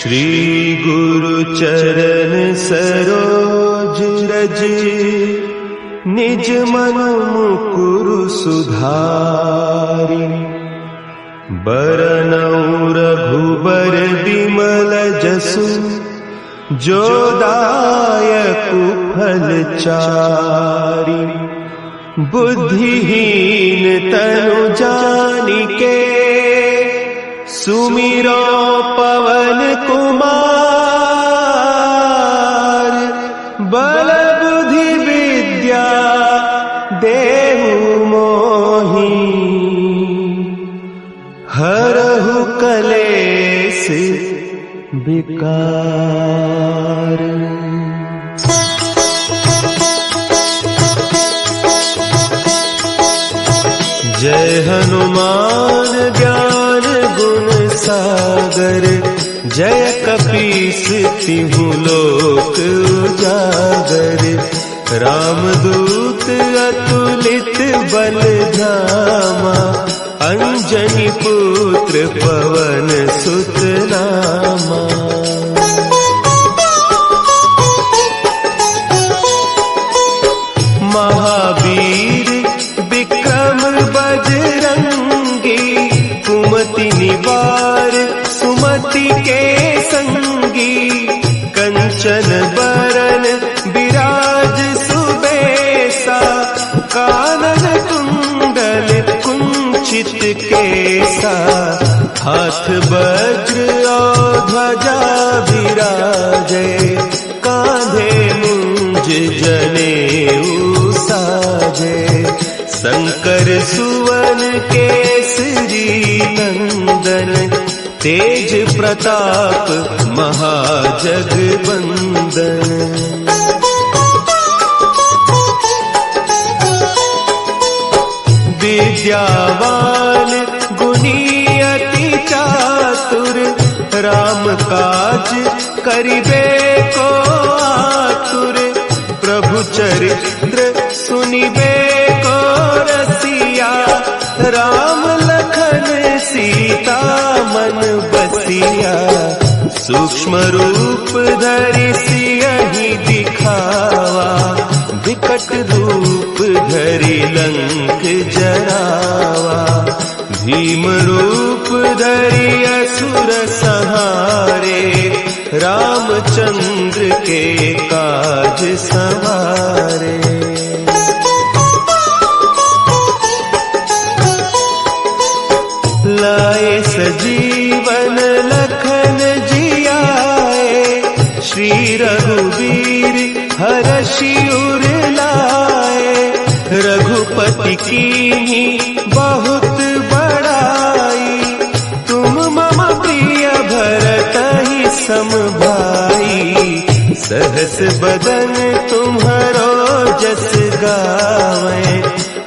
श्री गुरु चरण सरोज रज, निज मन मुकुरु सुधारि। बरनउँ रघुबर बिमल जसु, जो दायकु फल चारि। बुद्धिहीन तनु जानिके, सुमिरो पवन कुमार। बल बुद्धि विद्या देहु मोहि, हरहु कलेस विकार। जय हनुमान ज्ञान गुण सागर, जय कपीस तिहु लोक उजागर। रामदूत अतुलित बल धामा, अंजनी पुत्र पवन सुत नामा। महावीर विक्रम बजरंगी, कुमति निवार सुमति के संगी। कंचन बरन विराज सुबेसा, कानन कुंडल कुंचित केसा। हाथ वज्र और ध्वजा विराजे, कांधे मुंज जनेऊ साजे। शंकर सुवन केसरी नंदन, तेज प्रताप महाजगवंदन। विद्यावान गुणी अति चातुर, राम काज करिबे को आतुर। प्रभु चरित्र सुनिबे को रसिया, राम लखन सीता मन बसिया। सूक्ष्म रूप धरि सियहि दिखावा, विकट रूप धरि लंक जरावा। भीम रूप धरि असुर संहारे, रामचंद्र के काज सवारे। लाए सजीवन लखन जियाए, श्री रघुवीर हरषि उर लाए। रघुपति कीन्ही बहुत बड़ाई, तुम मम प्रिय भरतहि सम भाई। सहस बदन तुम्हरो जस गावें,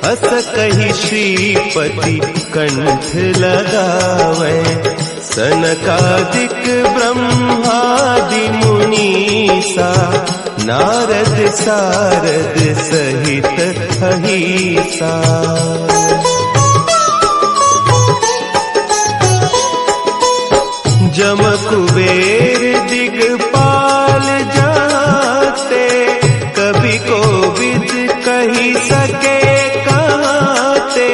अस कहि श्रीपति कंठ लगावें। सनकादिक ब्रह्मादि मुनीसा, नारद सारद सहित अहीसा। जम कुबेर दिगपाल जाते, कवि कोविद कहि सके कहते।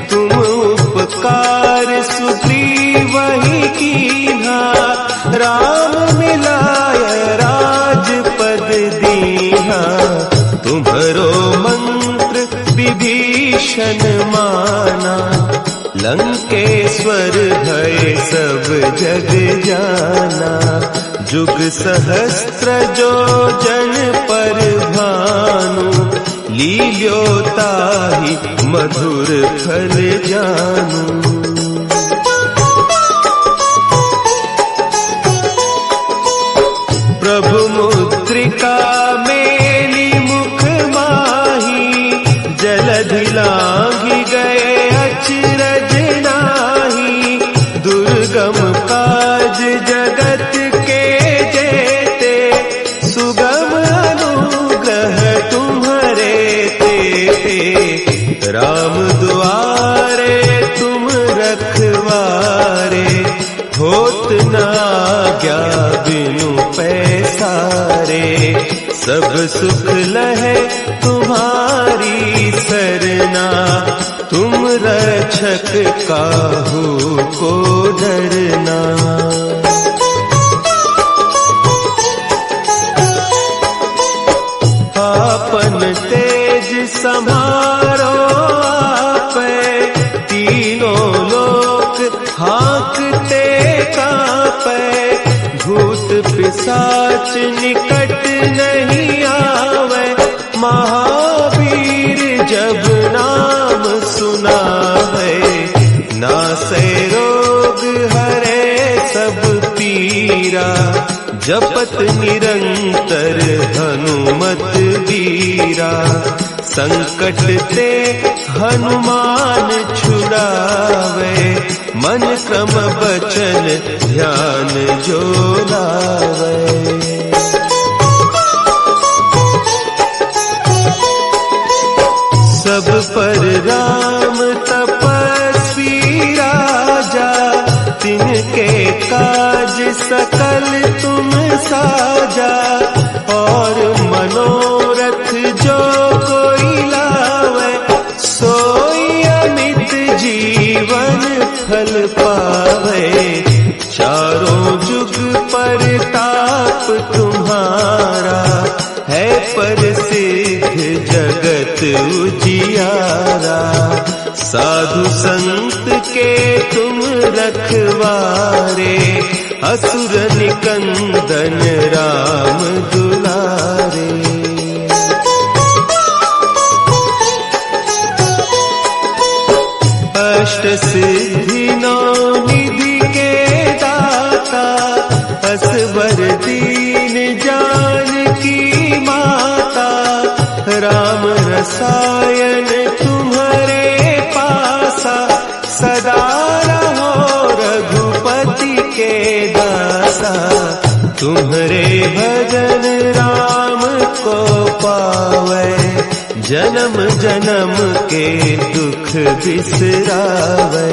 तुम उपकार सुग्रीवहि कीन्हा, राम मिलाय राजपद दीन्हा। तुम्हरो मंत्र विभीषण माना, लंकेश्वर भय सब जग जाना। जुग सहस्त्र जो जन पर भानु, लील्यो ताहि मधुर फल जानू। प्रभु मुद्रिका मेली मुख माही, जलधि लांघि गए अचरज नाही। दुर्गम काज जगत के जेते, सुगम अनुग्रह तुम्हरे तेते। राम दुआरे तुम होत न आज्ञा बिनु पैसारे, सब सुख लहे तुम्हारी सरना, तुम रक्षक काहू को डरना। आपन तेज समारो आपे, तीनों लोक हाँकते कांपे, भूत पिशाच निकट नहीं आवे, महावीर जब नाम सुनावे, नासे रोग हरे सब पीरा, जपत निरंतर हनुमत वीरा, संकट ते हनुमान छुड़ावे, मन क्रम बचन ध्यान जो लावे। सब पर राम तपस्वी राजा, तिनके काज सकल तुम साजा, और मनोरथ जो कोई लावे, सोई अमित जीवन फल पावे, चारों जुग परताप तुम्हारा, है प्रसिद्ध जगत उजियारा, साधु संत के तुम रखवारे, असुर निकंदन राम दुलारे। अष्ट सिद्धि नौ निधि के दाता, असवर दीन जानकी माता, राम रसायन तुम्हारे पासा, सदा रहो रघुपति के दासा, तुम्हारे भजन राम को पावे, जन्म जन्म के दुख बिसरावे,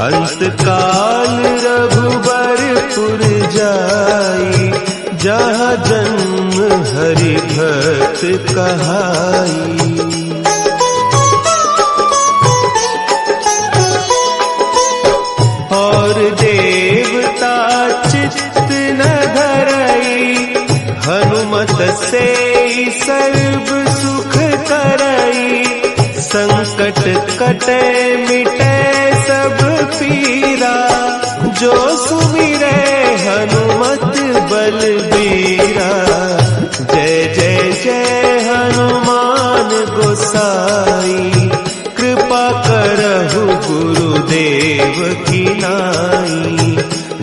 अंत काल रघुबरपुर जाई, जहाँ जन्म हरि भक्त कहाई। और देवता चित्त न धरई, हनुमत से सर्व सुख करई, संकट कटे मिटे सब पीरा, जो सुमिरे हनुमत बलबीरा। जय जय जय हनुमान गोसाई, कृपा करहु गुरुदेव की नाई,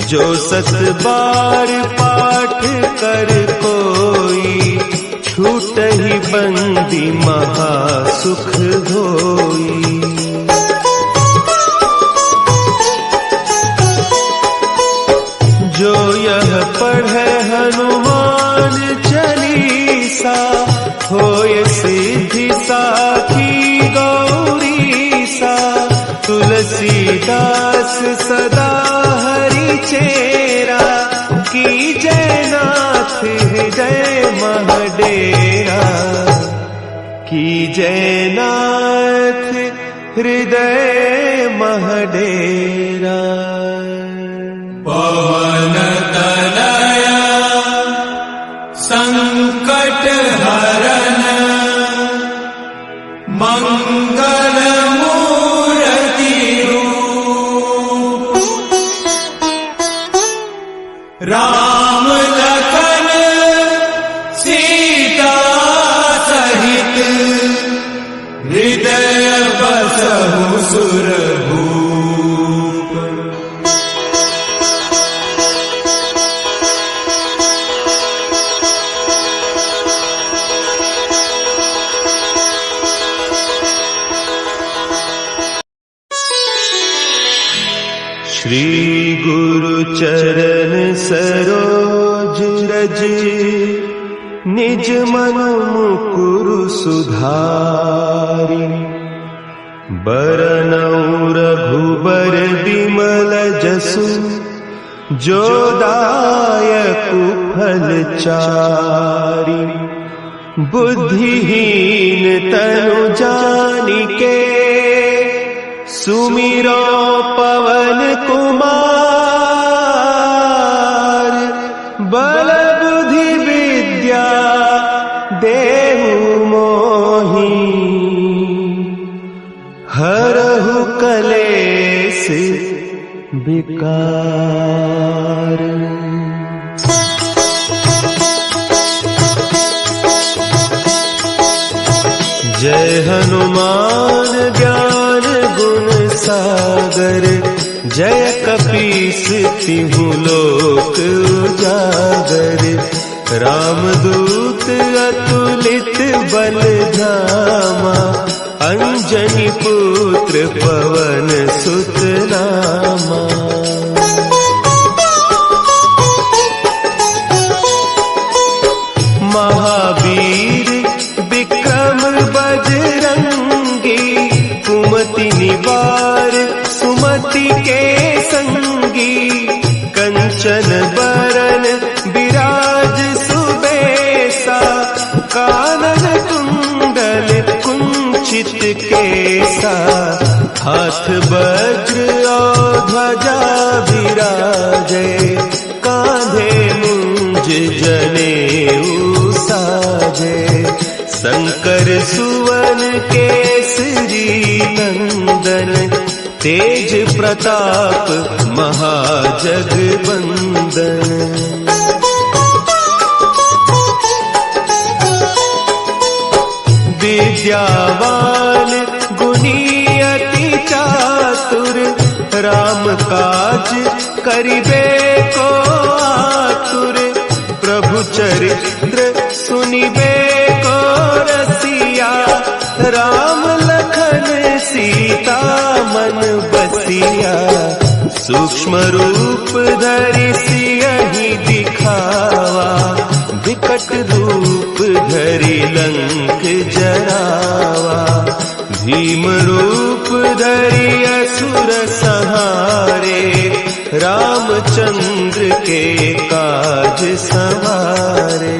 जो सत बार पाठ कर कोई, छूटहि बंदी महा सुख होई। जो यह पढ़े हनुमान चालीसा, होय सिद्धि साखी गौरीसा, तुलसीदास सदा हरि चेरा, की जयनाथ हृदय महडेरा, की जयनाथ हृदय महडेरा। पवन तनया संकट हरन, मंगल मूर्ति रूप, राम लखन सीता सहित, हृदय बसहु सुरभूप। श्री गुरु चरण सरोज रज, निज मन मुकुरु सुधारि, बरनउँ रघुबर बिमल जसु, जो दायक फलचारी। बुद्धिहीन तनु जानिके सुमिरो पवन कुमार। बल बुद्धि विद्या देहु मोहि हरहु कलेस विकार। जय हनुमान ज्ञान गुण सागर। जय कपीस तिहु लोक उजागर। रामदूत अतुलित बल धामा। अंजनी पुत्र पवन सुत नामा। महावीर विक्रम बजरंगी। कुमति निवार सुमति के संगी। कंचन बरन विराज सुबेसा। कानन कुंडल कुंचित केसा। हाथ वज्र और ध्वजा विराजे। कांधे मुंज जनेऊ साजे। शंकर सुवन केसरी नंदन। तेज प्रताप महाजगवंदन। विद्यावान गुणी अति चातुर। राम काज करिबे को आतुर। प्रभु चरित्र सुनिबे को रसिया। राम लखन सीता मन बसिया। सूक्ष्म रूप धरि सियहि दिखावा। विकट रूप धरि लंक जरावा। भीम रूप धरि असुर संहारे। रामचंद्र के काज सवारे।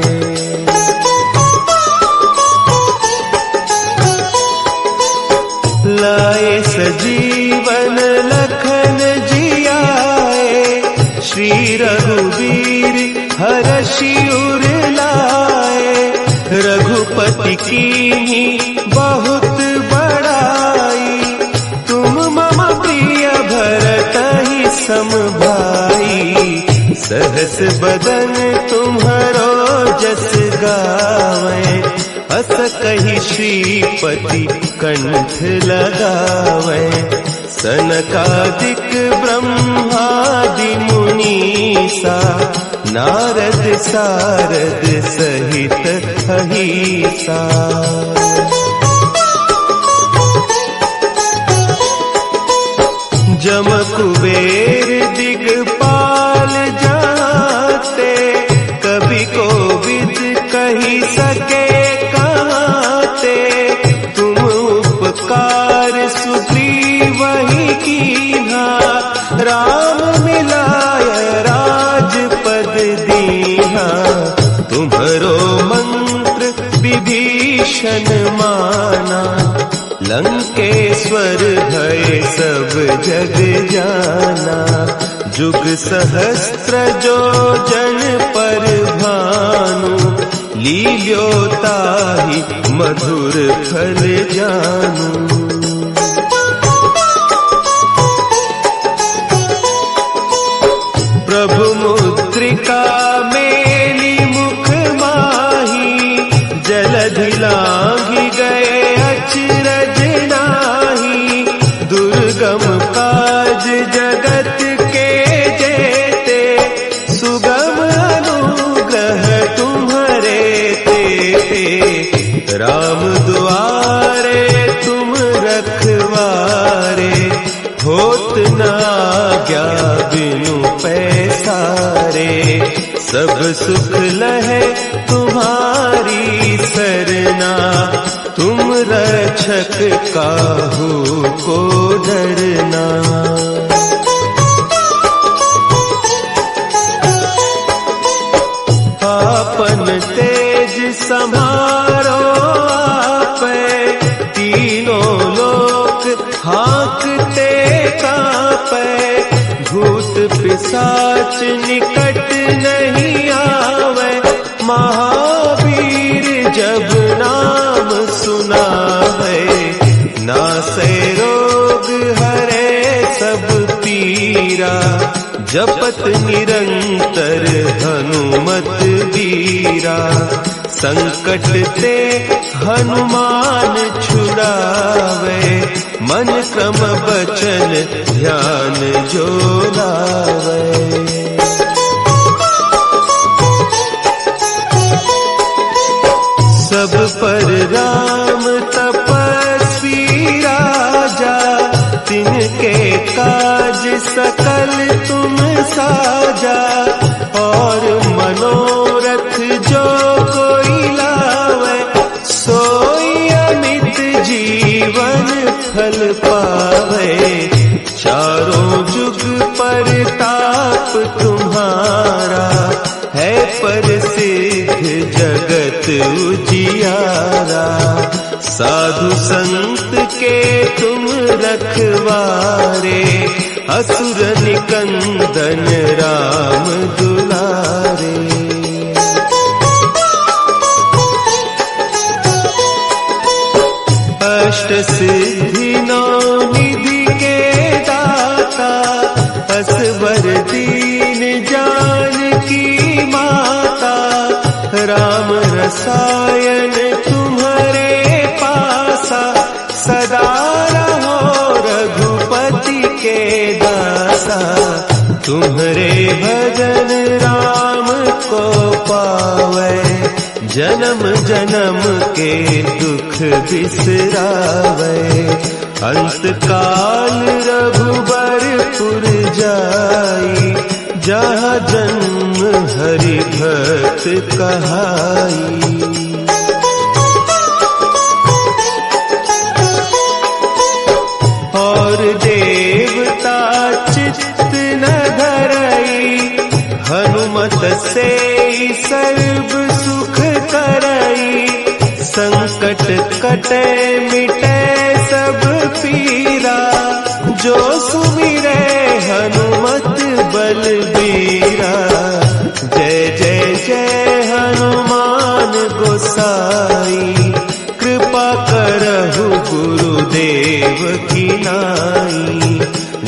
लाए सजीवन लखन जियाए। श्री रघुवीर हरषि उर लाए। रघुपति कीन्ही बहुत बड़ाई। तुम मम प्रिय भरतहि सम भाई। सहस बदन तुम्हरो जस गावें। अस कहि श्रीपति कंठ लगावें। सनकादिक ब्रह्मादि मुनीसा। नारद सारद सहित अहीसा। जम कुबेर दिगपाल जाते। कवि कोविद कहि सके कहते। तुम उपकार सुग्रीवहि कीन्हा। राम मिलाय राजपद दीन्हा। तुम्हरो मंत्र विभीषण माना। लंकेश्वर भय सब जग जाना। जुग सहस्त्र जो जन पर भानु। लील्योताहि मधुर फल जानू। प्रभु मुद्रिका मेली मुख माही। जलधि लांघि गए अचरज नाही। दुर्गम काज जगत के जेते। सुगम अनुग्रह तुम्हारे तेते। राम दुआरे तुम रखवारे। होत न आज्ञा बिनु पैसारे। सब सुख लहे तुम्हारी सरना। तुम रक्षक काहू को डरना। भूत पिशाच निकट नहीं आवे, महावीर जब नाम सुनावे, नासे रोग हरे सब पीरा, जपत निरंतर हनुमत वीरा, संकट ते हनुमान छुड़ावे, मन क्रम बचन ध्यान जो लावे। सब पर राम तपस्वी राजा, तिनके काज सकल तुम साजा, और मनोरथ जो कोई लावे, सोई अमित जीवन फल पावे, चारों जुग परताप तुम्हारा, है प्रसिद्ध जगत उजियारा, साधु संत के तुम रखवारे, असुर निकंदन राम दुलारे। अष्ट सिद्धि नौ निधि के दाता, असवर दीन जानकी माता, राम रसायन तुम्हारे पासा, सदा रहो रघुपति के दासा, तुम्हारे भजन राम को पावे, जन्म जन्म के दुख बिसरावे, अंत काल रघुबरपुर जाई, जहाँ जन्म हरि भक्त कहाई। और देवता चित्त न धरई, हनुमत से सर्व सुख करई, संकट कटे मिटे सब पीरा, जो सुमिरे हनुमत बलबीरा, जय जय जय हनुमान गोसाई, कृपा करहु गुरुदेव की नाई,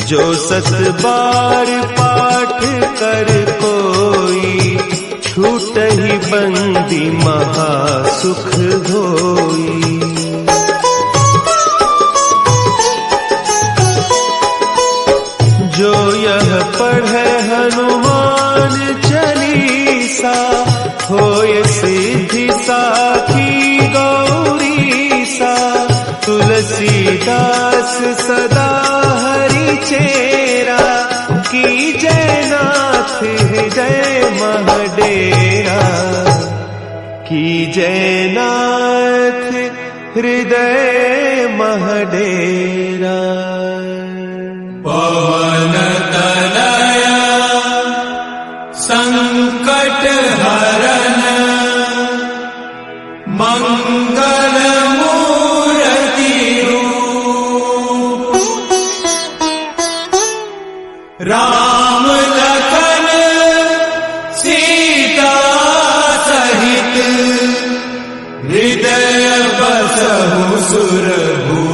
जो सत बार पाठ कर कोई, छूटहि बंदी महा सुख होई। जो यह पढ़े हनुमान चालीसा, होय सिद्धि साखी गौरीसा, तुलसीदास सदा हरि चेरा, की जयनाथ हृदय महडेरा, की जयनाथ हृदय महडेरा। पवन तनया संकट हरन, मंगल मूर्ति रूप, राम लखन सीता सहित, हृदय बसहु सुरभूप।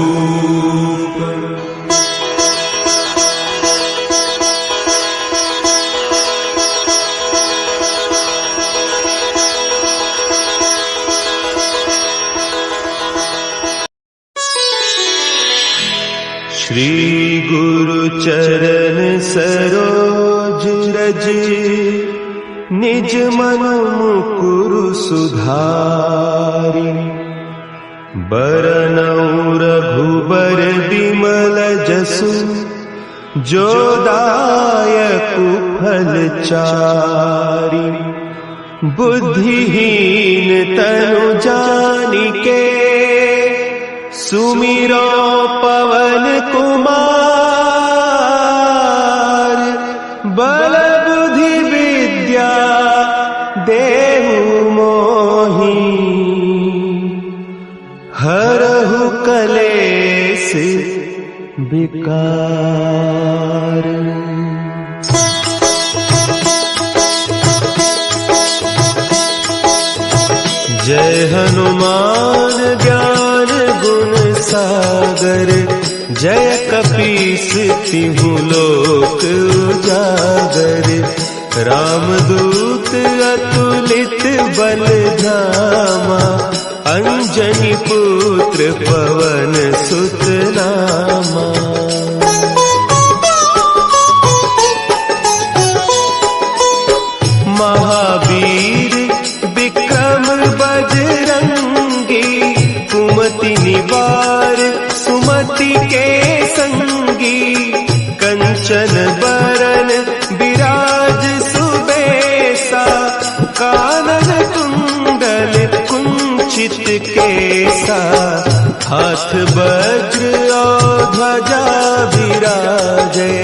श्री गुरु चरण सरोज रज, निज मन मुकुरु सुधारि, बरनउँ रघुबर बिमल जसु, जो दायकु फल चारि, बुद्धिहीन तनु जानिके, सुमिरो पवन कुमार, बल बुद्धि विद्या देहु मोहि, हरहु कलेस विकार। हनुमान ज्ञान गुण सागर, जय कपीस तिहु लोक उजागर। रामदूत अतुलित बल धामा, अंजनी पुत्र पवन सुत नामा। महावीर विक्रम बजरंगी, कुमति निवार सुमति के संगी। कंचन बरन विराज सुबेसा, कानन कुंडल कुंचित केसा। हाथ वज्र और ध्वजा विराजे,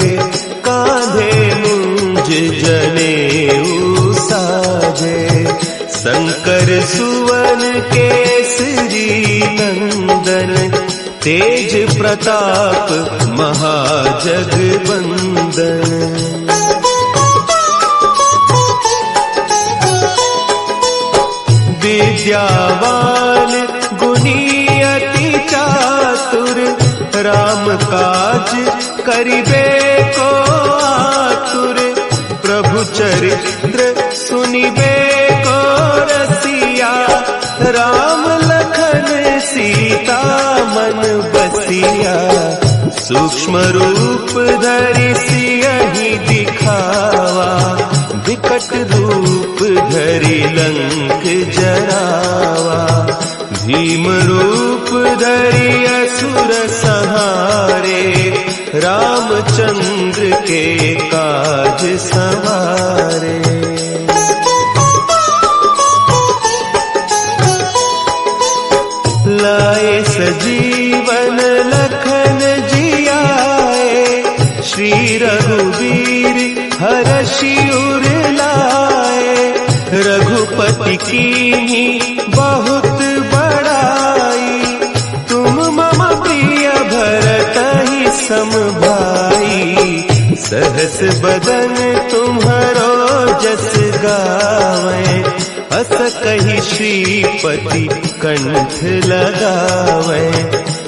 कांधे मुंज जनेऊ साजे। शंकर सुवन केसरी नंदन, तेज प्रताप महाजगवंदन। विद्यावान गुणी अति चातुर, राम काज करिबे को आतुर। प्रभु चरित्र सुनिबे को रसिया, राम लखन सीता मन बसिया। सूक्ष्म रूप धरि सियहि दिखावा, विकट रूप धरि लंक जरावा। भीम रूप धरि असुर संहारे, रामचंद्र के काज सवारे। लाए सजीवन लखन जियाए, श्री रघुवीर हरषि उर लाए। रघुपति कीन्ही बहुत बड़ाई, तुम मम प्रिय भरतहि सम भाई। सहस बदन तुम्हरो जस गावें, अस कहि श्रीपति कंठ लगावें।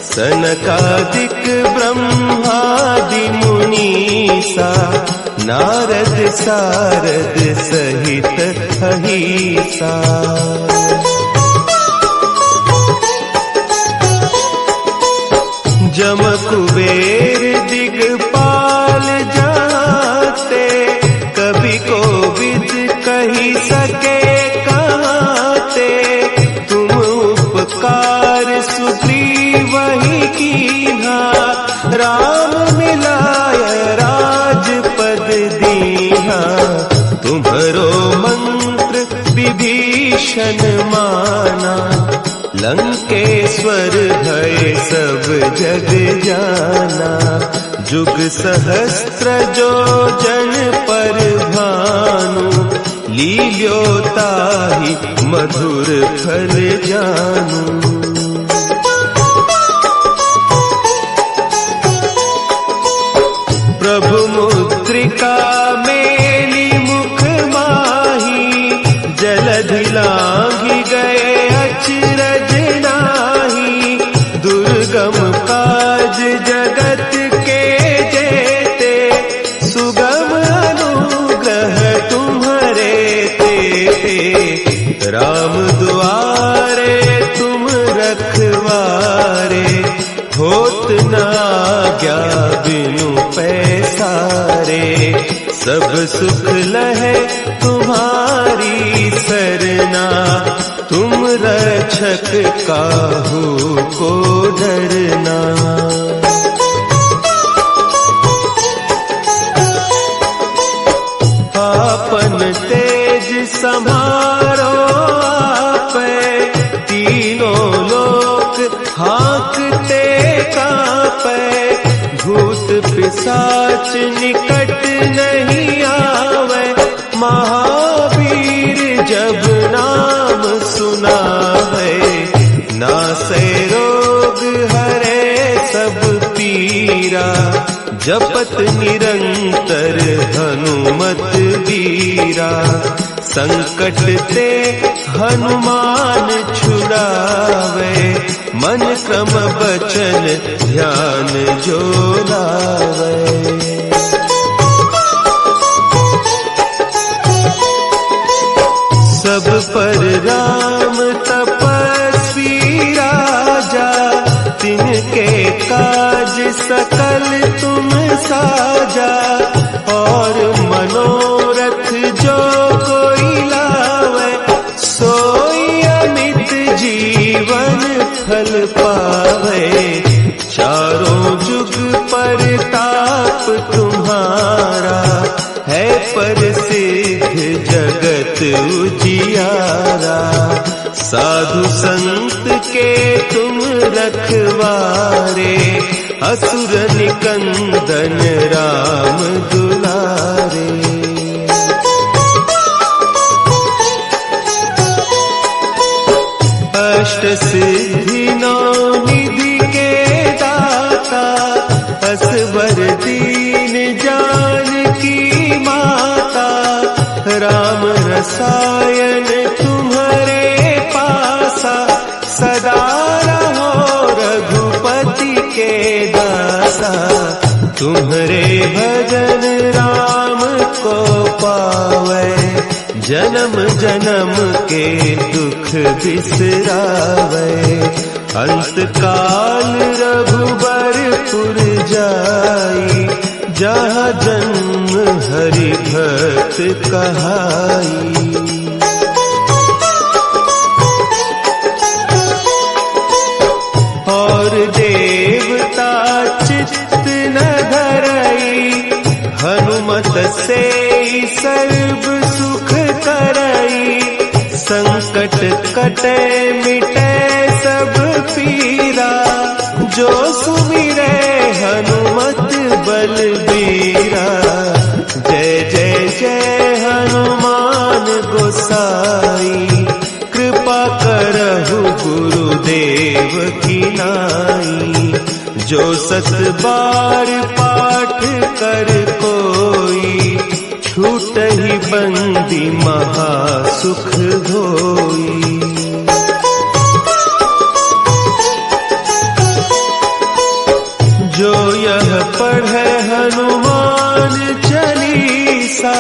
सनकादिक ब्रह्मादि मुनीसा, नारद सारद सहित अहीसा। जम कुबेर दिगपाल जाते, कभी कोविद कही सके कहते। तुम उपकार सुग्रीवहि कीन्हा, राम मिलाय राजपद दीन्हा। तुम्हरो मंत्र विभीषण माना, लंकेश्वर भय सब जग जाना। जुग सहस्त्र जो जन पर भानु, लील्योताहि मधुर फल जानू। प्रभु मुद्रिका मेली मुख माही, जलधि लांघि गए अचरज नाही। दुर्गम काज जगत के जेते, सुगम अनुग्रह तुम्हरे तेते। राम दुआरे तुम रखवारे, होत न आज्ञा बिनु पैसारे। सब सुख लहे तुम्हारी सरना, तुम रक्षक काहू को डरना। आपन तेज समारो आपे, तीनों लोक हाँकते कांपे। भूत पिशाच निकट नहीं आवे, महावीर जब नाम सुना है। नासै रोग हरे सब पीरा, जपत निरंतर हनुमत वीरा। संकट ते हनुमान छुड़ावे, मन क्रम बचन ध्यान जो लावे। सब पर राम तपस्वी राजा, तिनके काज सकल तुम साजा। और मनोरथ जो कोई लावे, सोई अमित जीवन फल पावे। चारों जुग परताप तुम्हारा, है प्रसिद्ध जगत उजियारा। साधु संत के तुम रखवारे, असुर निकंदन राम दुलारे। अष्ट सिद्धि नौ निधि के दाता, असवर दीन जानकी माता। राम रसायन तुम्हारे पासा, सदा रहो रघुपति के दासा। तुम्हारे भजन राम को पावे, जन्म जन्म के दुख बिसरावे। अंत काल रघुबरपुर जाई, जहाँ जन्म हरि भक्त कहाई। और देवता चित्त न धरई, हनुमत से सर्व सुख करई। संकट कटे मिटे सब पीरा, जो सुमिरे हनुमत बलबीरा। जय जय जय हनुमान गोसाई, कृपा करहु गुरुदेव की नाई। जो 7 बार पाठ कर कोई, छूटहि बंदी महा सुख होई। जो यह पढ़े हनुमान चालीसा,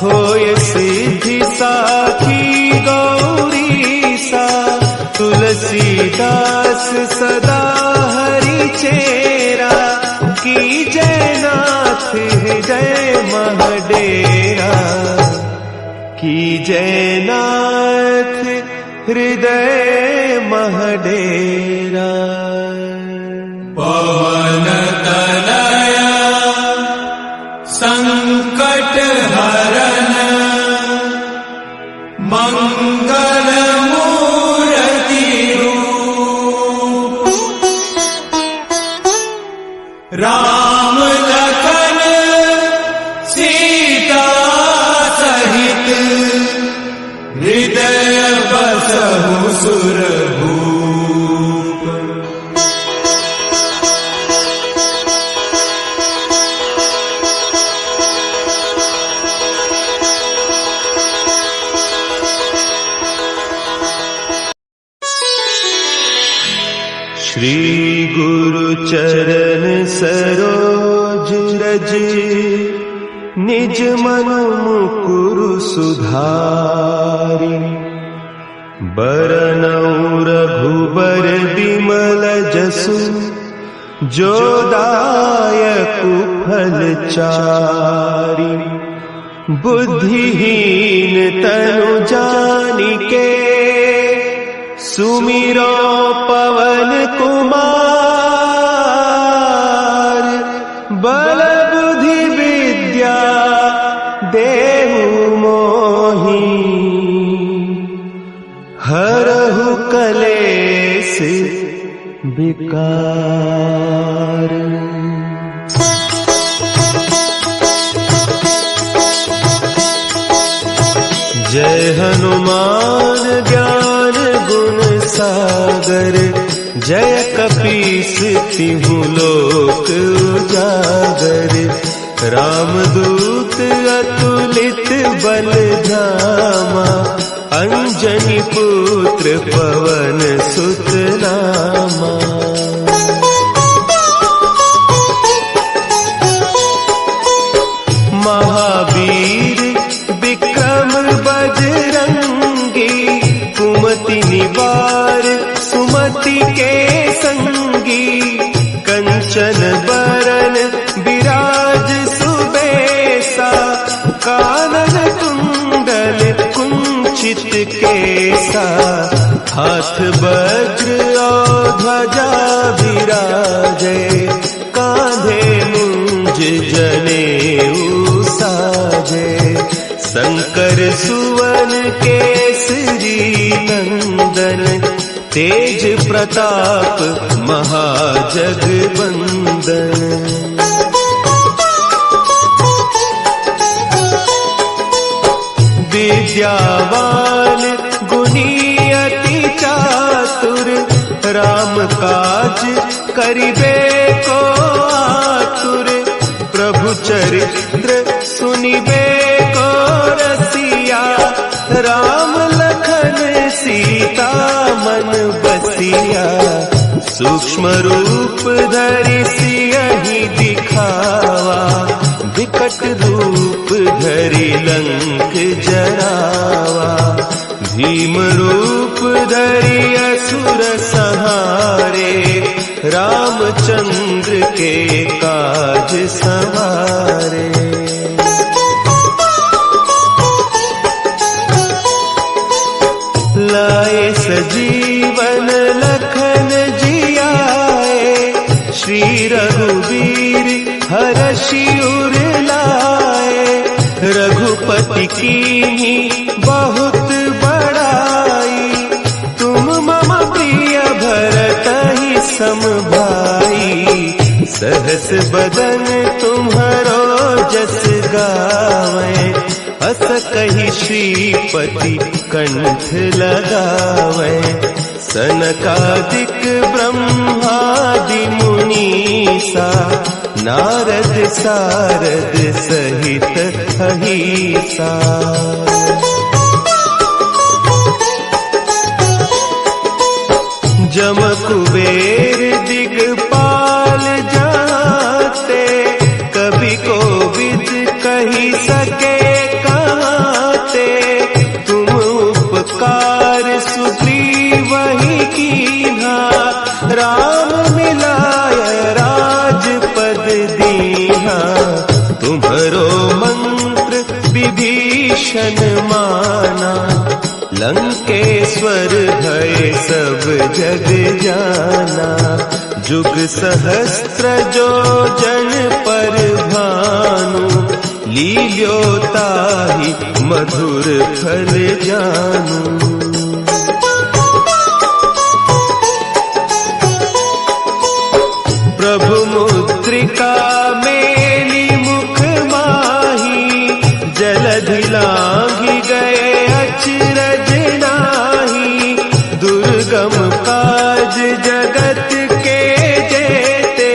होय सिद्धि साखी गौरीसा। तुलसीदास सदा हरि चेरा, की जयनाथ हृदय महडेरा। की जयनाथ हृदय महडेरा। पवन तनया संकट हरन, मंगल मूर्ति रूप। राम लखन सीता सहित, हृदय बसहु सुरभूप। श्री गुरु चरण सरोज रज, निज मन मुकुरु सुधारि। बरनउँ रघुबर बिमल जसु, जो दायकु फल चारि। बुद्धिहीन तनु जानिके, सुमिरो पवन कुमार। बल बुद्धि विद्या देहु मोहि, हरहु कलेस विकार। जय हनुमान ज्ञान गुण सागर, जय कपीस तिहु लोक उजागर। रामदूत अतुलित बलधामा, अंजनी पुत्र पवन सुत नामा। महावीर विक्रम बजरंगी, कुमति निवार सुमति के संगी। कंचन बरन विराज सुबेसा, कानन कुंडल कुंचित केसा। हाथ वज्र और ध्वजा विराजे, कांधे मुंज जनेऊ साजे। शंकर सुवन केसरी नंदन, तेज प्रताप महाजगवंदन। विद्यावान गुणी अति चातुर, राम काज करिबे को आतुर। प्रभु चरित्र सुनिबे को रसिया, राम लखन सीता मन बसिया। सूक्ष्म रूप धरि सियहि दिखावा, विकट रूप धरि लंक जरावा। भीम रूप धरि असुर संहारे, रामचंद्र के काज संवारे। लाए सजीवन लखन जियाए, श्री रघुवीर हरषि उर लाए। रघुपति कीन्ही बहुत बड़ाई, तुम मम प्रिय भरतहि सम भाई। सहस बदन तुम्हरो जस गावें, अस कहि श्रीपति कंठ लगावें। सनकादिक ब्रह्मादि मुनीसा, नारद सारद सहित अहीसा। जम कुबेर दिगपाल जाते, कभी कोविद कही सके कहते। तुम उपकार सुग्रीवहि कीन्हा, राम मिलाय राजपद दीन्हा। तुम्हरो मंत्र विभीषण माना, लंकेश्वर भय सब जग जाना। जुग सहस्त्र जो जन पर भानु, लील्यो ताहि मधुर फल जानू। प्रभु मुद्रिका मेली मुख माही, जलधि लांघि गए अचरज नाही। दुर्गम काज जगत के जेते,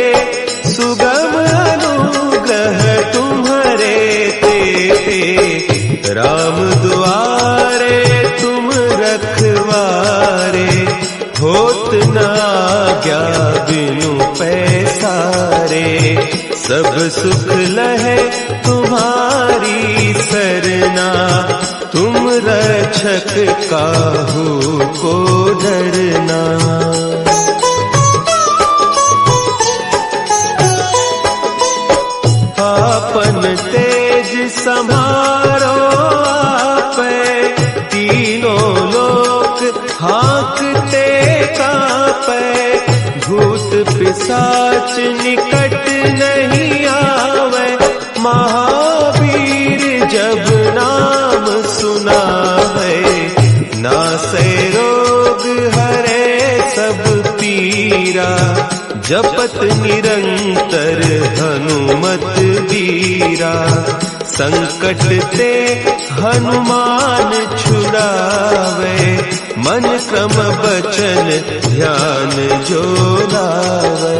सुगम अनुग्रह तुम्हरे तेते। राम दुआरे तुम रखवारे, होत न आज्ञा बिनु पैसारे। सब सुख लहे तुम्हारी सरना, तुम रक्षक काहू को डरना। आपन तेज समारो आपै, तीनों लोक हाँकते कांपै। भूत पिशाच निकट नहीं आवे, महावीर जब नाम सुनावे। नासै रोग हरे सब पीरा, जपत निरंतर हनुमत बीरा। संकट ते हनुमान छुड़ावे, मन क्रम बचन ध्यान जो लावे।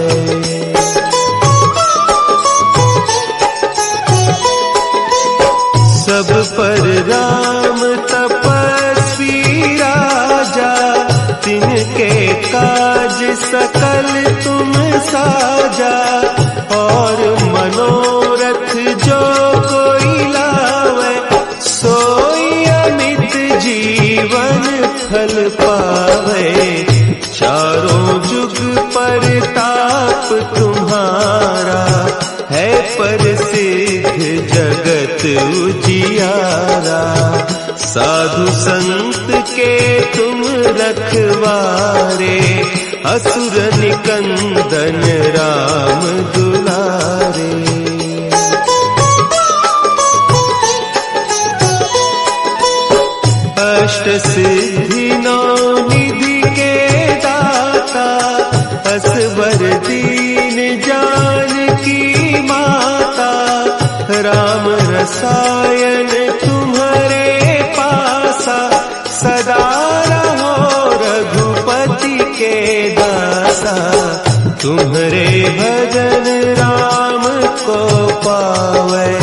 सब पर राम तपस्वी राजा, तिनके काज सकल तुम साजा। और मनोरथ जो कोई लावे, सोई अमित जीवन फल पावे। चारों जुग पर ताप तुम्हारा, है प्रसिद्ध जगत उजियारा। साधु संत के तुम रखवारे, असुर निकंदन राम दुलारे। अष्ट सिद्धि नौ निधि के दाता, असवर दीन जानकी माता। राम रसायन तुम्हारे पासा, सदा रहो रघुपति के दासा। तुम्हारे भजन राम को पावे,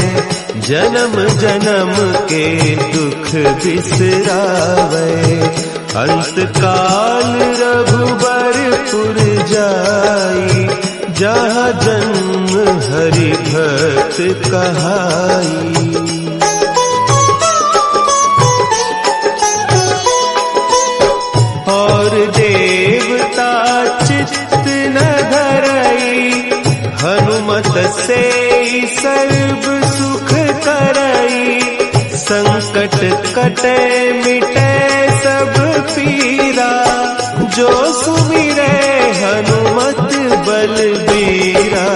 जन्म जन्म के दुख बिसरावे। अंत काल रघुबरपुर जाई, जहाँ जन्म हरि भक्त कहाई। और देवता चित्त न धरई, हनुमत से सर्व सुख करई। संकट कटे मिटे सब पीरा, जो सुमिरे हनुमत बलबीरा।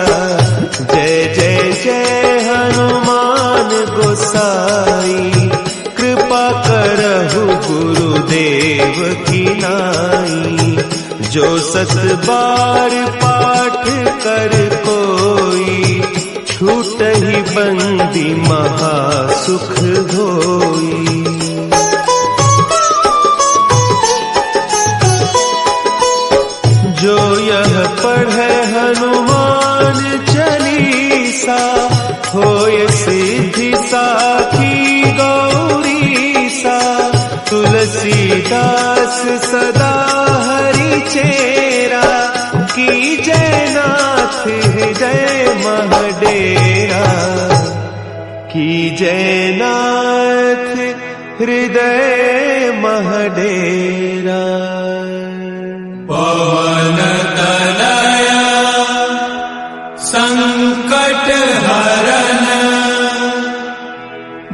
जय जय जय हनुमान गोसाई, कृपा करहु गुरुदेव की नाई। जो सत बार पाठ कर कोई, छूटहि बंदी महासुख होई। जो यह पढ़े हनुमान चालीसा, होय सिद्धि साखी गौरीसा। तुलसीदास सदा हरि चेरा, की जयनाथ हृदय महडेरा। की जयनाथ हृदय महडेरा। पवन तनया संकट हरन,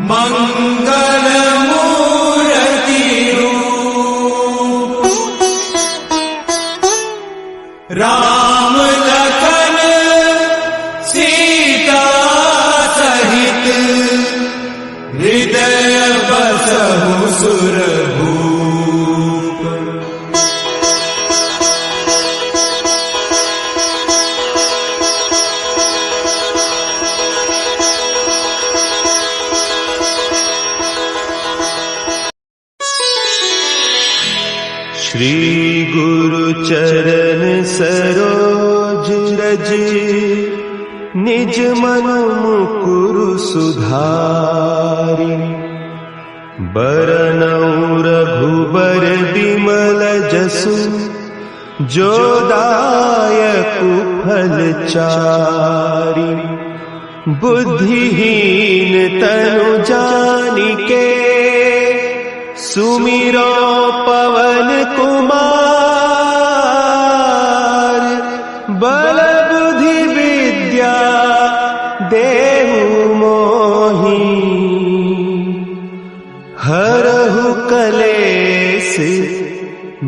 मंगल मूर्ति रूप। राम लखन सीता सहित, हृदय बसहु सुरभूप। श्री गुरु चरण सरोज रज, निज मन मुकुरु सुधारि। बरनउँ रघुबर बिमल जसु, जो दायकु फल चारि। बुद्धिहीन तनु जानिके, सुमिरो पवन कुमार। बल बुद्धि विद्या देहु मोहि, हरहु कलेस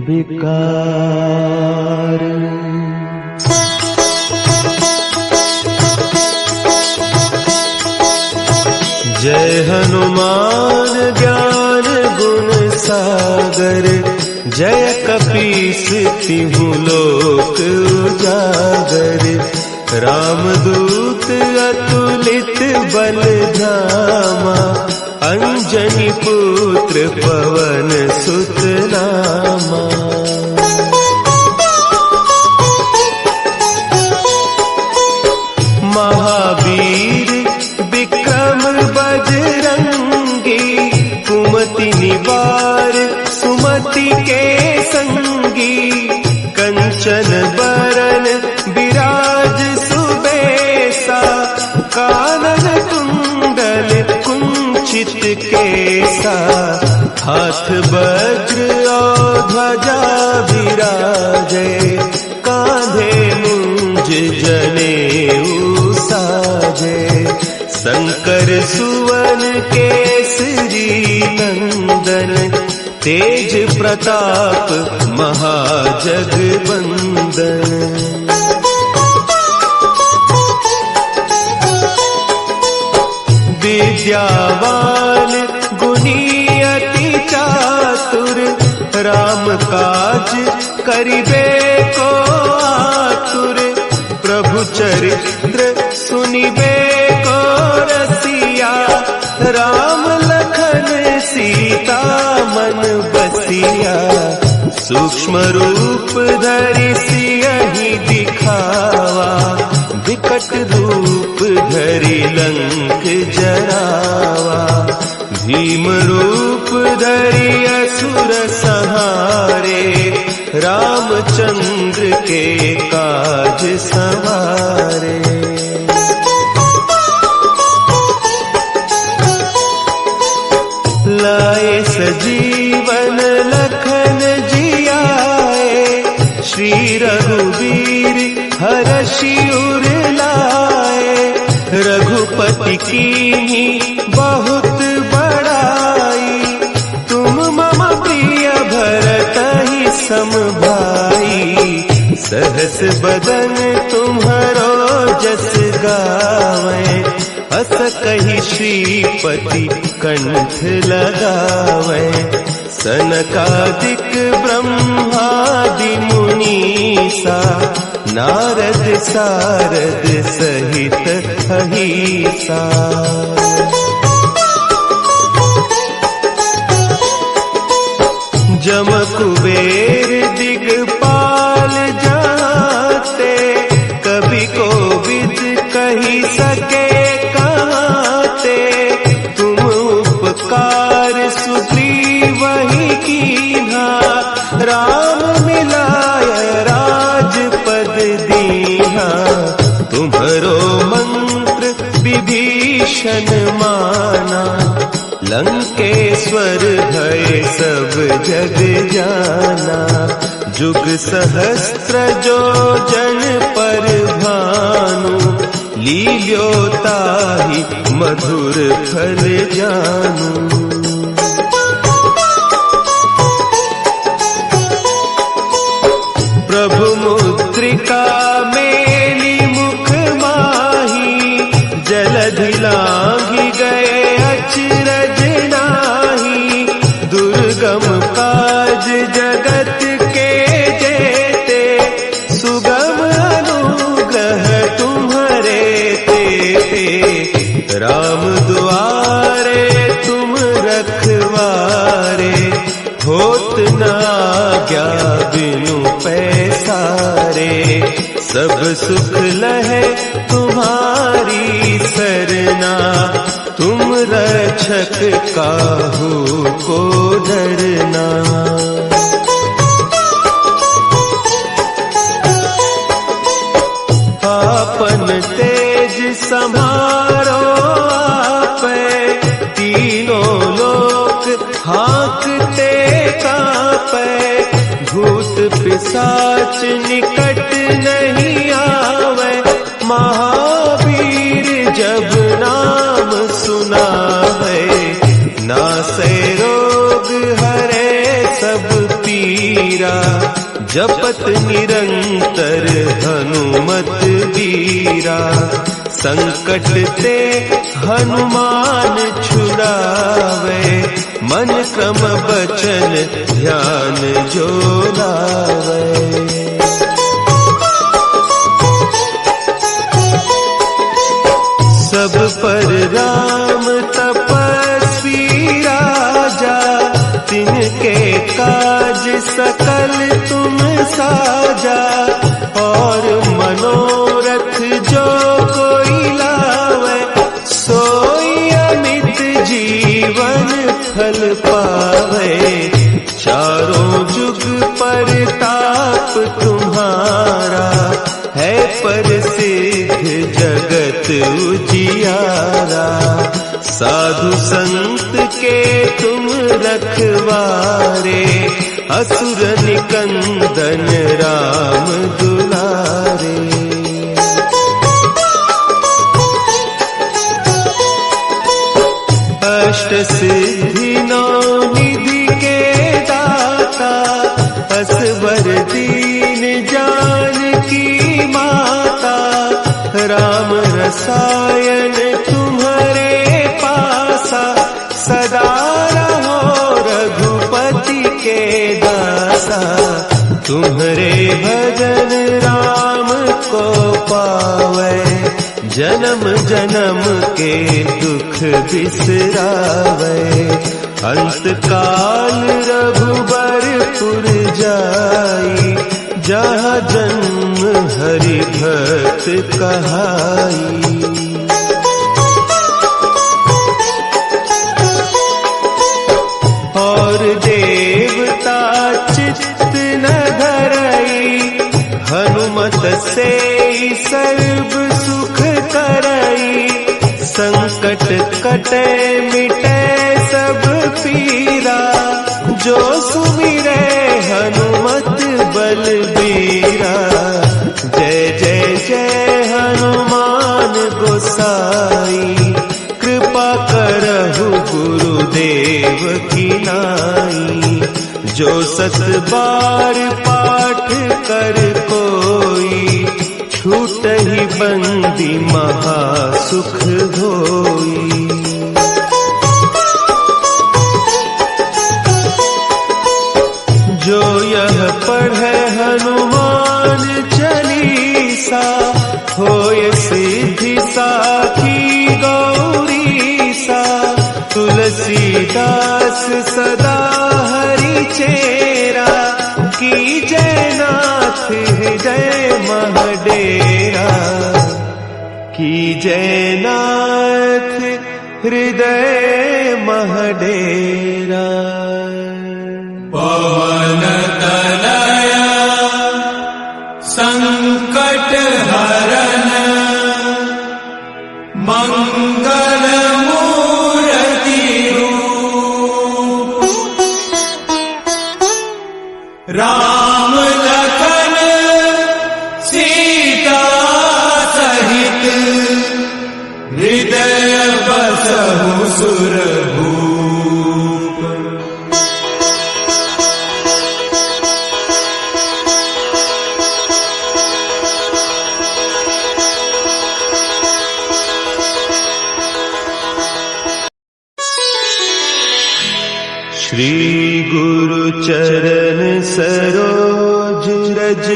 विकार। जय हनुमान ज्ञान गुण सागर, जय कपीस तिहु लोक उजागर। रामदूत अतुलित बल धामा, अंजनी पुत्र पवन सुत नामा। महावीर विक्रम बजरंगी, परिवार सुमति के संगी, कंचन बरन विराज सुबेसा, कानन कुंडल कुंचित केसा, हाथ वज्र और ध्वजा विराजे, कांधे मुंज जनेऊ साजे, शंकर सुवन केसरी नंदन, तेज प्रताप महाजगबंदन। विद्यावान गुणी अति चातुर, राम काज करिबे को आतुर, प्रभु चरित्र सुनिबे को रसिया, राम लखन सीता मन बसिया, सूक्ष्म रूप धरि सियहि दिखावा, विकट रूप धरि लंक जरावा, भीम रूप धरि असुर संहारे, रामचंद्र के काज संवारे। लाए सजीवन लखन जियाए, श्री रघुवीर हरषि उर लाए, रघुपति कीन्ही बहुत बड़ाई, तुम मम प्रिय भरतहि सम भाई, सहस बदन तुम्हरो जस गावे, अस कहि श्रीपति कंठ लगावे, सनकादिक ब्रह्मादि मुनीसा, नारद सारद सहित अहीसा। जम कुबेर दिगपाल जाते, कभी कोविद कही सके कहते, तुम उपकार सुग्रीव वही कीन्हा, राम मिलाय राजपद दीन्हा, तुम्हरो मंत्र विभीषण माना, लंकेश्वर भय सब जग जाना, जुग सहस्त्र जो जन पर भानु, लील्योताहि मधुर फल जानू। प्रभु मुद्रिका मेली मुख माही, जलधि लांघि गए अचरज नाही, दुर्गम काज जगत के जेते, सुगम अनुग्रह तुम्हारे ते, राम दुआरे तुम रखवारे, होत न आज्ञा बिनु पैसारे, सब सुख लहे तुम्हारी सरना, तुम रक्षक काहू को डरना। आपन तेज समारो आपै, तीनों लोक हाँकते कांपै, भूत पिशाच निकट नहीं आवे, महावीर जब नाम सुनावे, नासै रोग हरे सब पीरा, जपत निरंतर हनुमत वीरा, संकट ते हनुमान छुड़ावे, मन क्रम बचन ध्यान जो लावे। सब पर राम तपस्वी राजा, तिनके काज सकल तुम साजा, और मनोरथ जो कोई लावे, सोई अमित जीवन फल पावे, चारों जुग परताप तुम्हारा, है प्रसिद्ध जगत उजियारा। साधु संत के तुम रखवारे, असुर निकंदन राम दुलारे। अष्ट सिद्धि नौ निधि के दाता, असवर दीन जानकी माता। राम रसायन तुम्हारे पासा, सदा रहो रघुपति के दासा। तुम्हारे भजन राम को पावे, जन्म जन्म के दुख बिसरावे। अंत काल रघुबरपुर जाई, जहाँ जन्म हरि भक्त कहाई। और देवता चित्त न धरई, हनुमत से सर्व सुख करई। संकट कटे मिटे सब पीरा, जो सुमिरे हनुमत बलबीरा। जय जय जय हनुमान गोसाई, कृपा करहु गुरुदेव की नाई। जो सत बार पाठ कर कोई, छूटहि बंदी महा सुख होई। जो यह पढ़े हनुमान चालीसा, होय सिद्धि साखी गौरीसा। तुलसीदास सदा हरि चेरा, की जयनाथ हृदय महडेरा। की जयनाथ हृदय महडेरा। पवन तनया संकट हरन, मंगल मूर्ति रूप। राम लखन सीता सहित, हृदय बसहु सुरभूप। श्री गुरु चरण सरोज रज,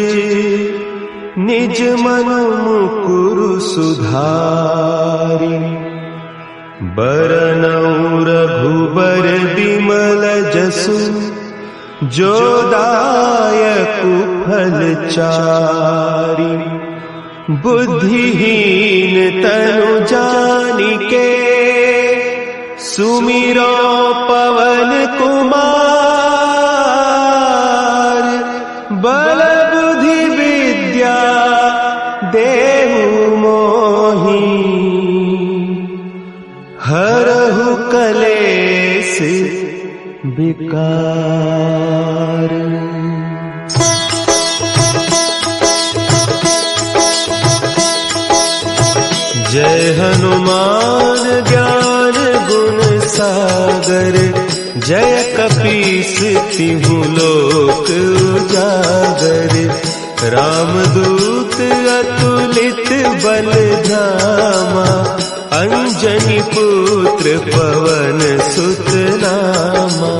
निज मन मुकुरु सुधारि। बरनउँ रघुबर बिमल जसु, जो दायकु फल चारि। बुद्धिहीन तनु जानिके, सुमिरो पवन कुमार। बल बुद्धि विद्या देहु मोहि, हरहु कलेस विकार। जय हनुमान ज्ञान गुण सागर, जय कपीस तिहु लोक उजागर। रामदूत अतुलित बल धामा, अंजनी पुत्र पवन सुत नामा।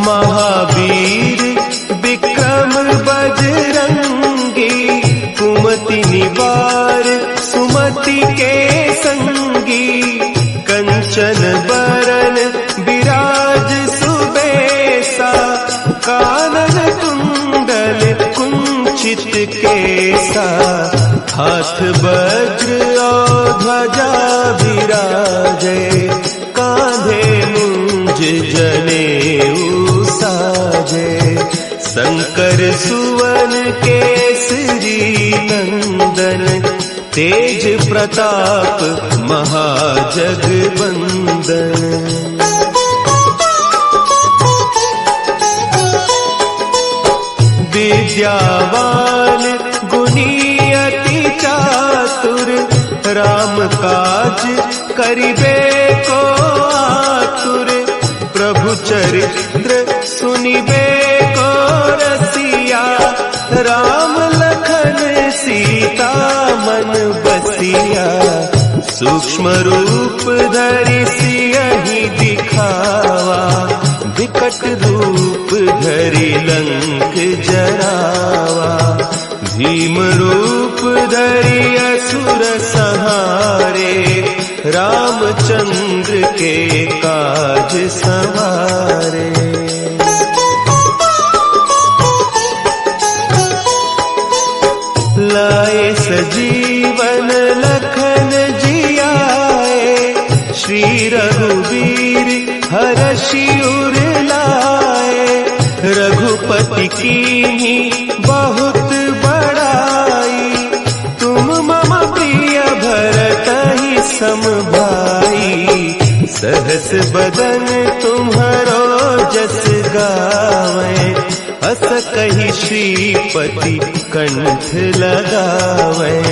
महावीर विक्रम बजरंगी, कुमति निवार सुमति के संगी। कंचन बरन विराज सुबेसा, कानन कुंडल कुंचित केसा। हाथ वज्र और ध्वजा विराजे, कांधे मुंज जनेऊ साजे। शंकर सुवन केसरी नंदन, तेज प्रताप महाजगबंदन। विद्यावान गुणी अति चातुर, राम काज करिबे को आतुर। प्रभु चरित्र सुनिबे को रसिया, राम लखन सीता मन बसिया। सूक्ष्म रूप धरि सियहि दिखावा, विकट रूप धरि लंक जरावा। भीम रूप धरि असुर संहारे, रामचंद्र के काज संवारे। लाए सजीवन लखन जियाए, श्री रघुवीर हरषि उर लाए। रघुपति कीन्ही बहुत बड़ाई, तुम मम प्रिय भरतहि सम भाई। सहस बदन तुम्हरो जस गावें, अस कहि श्रीपति कंठ लगावें।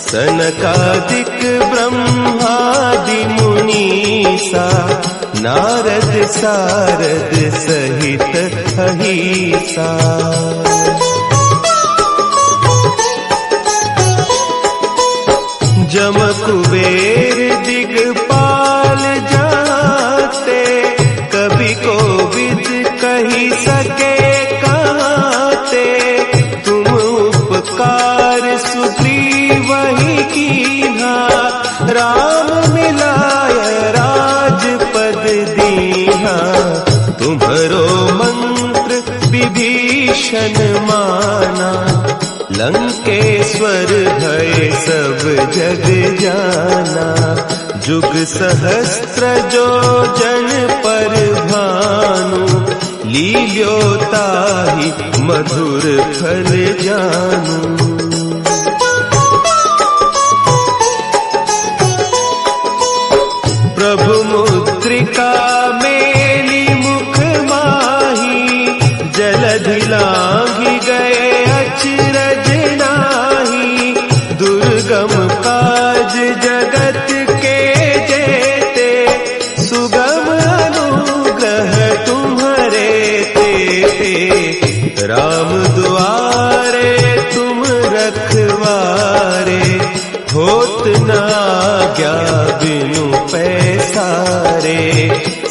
सनकादिक ब्रह्मादि मुनीसा, नारद सारद सहित अहीसा। जम कुबेर दिगपाल जाते, कवि कोविद कहि सके कहते। तुम उपकार सुग्रीवहि कीन्हा, राम मिलाय राजपद दीन्हा। तुम्हरो मंत्र विभीषण माना, लंकेश्वर भय सब जग जाना। जुग सहस्त्र जो जन पर भानु, लील्यो ताहि मधुर फल जानू। प्रभु मुद्रिका मेली मुख माही, जलधि लांघि गए अचरज नाही। दुर्गम काज जगत के जेते, सुगम अनुग्रह तुम्हरे तेते। राम दुआरे तुम रखवारे, होत न आज्ञा बिनु पैसारे।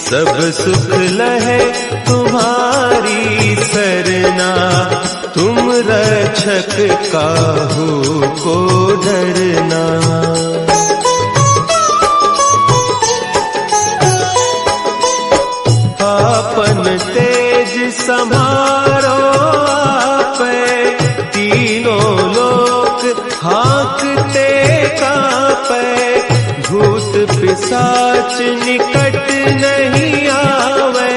सब सुख लहे तुम्हारी सरना, तुम रक्षक काहू को डरना। आपन तेज समारो आपै, तीनों लोक हाँकते कांपै। भूत पिशाच निकट नहीं आवे,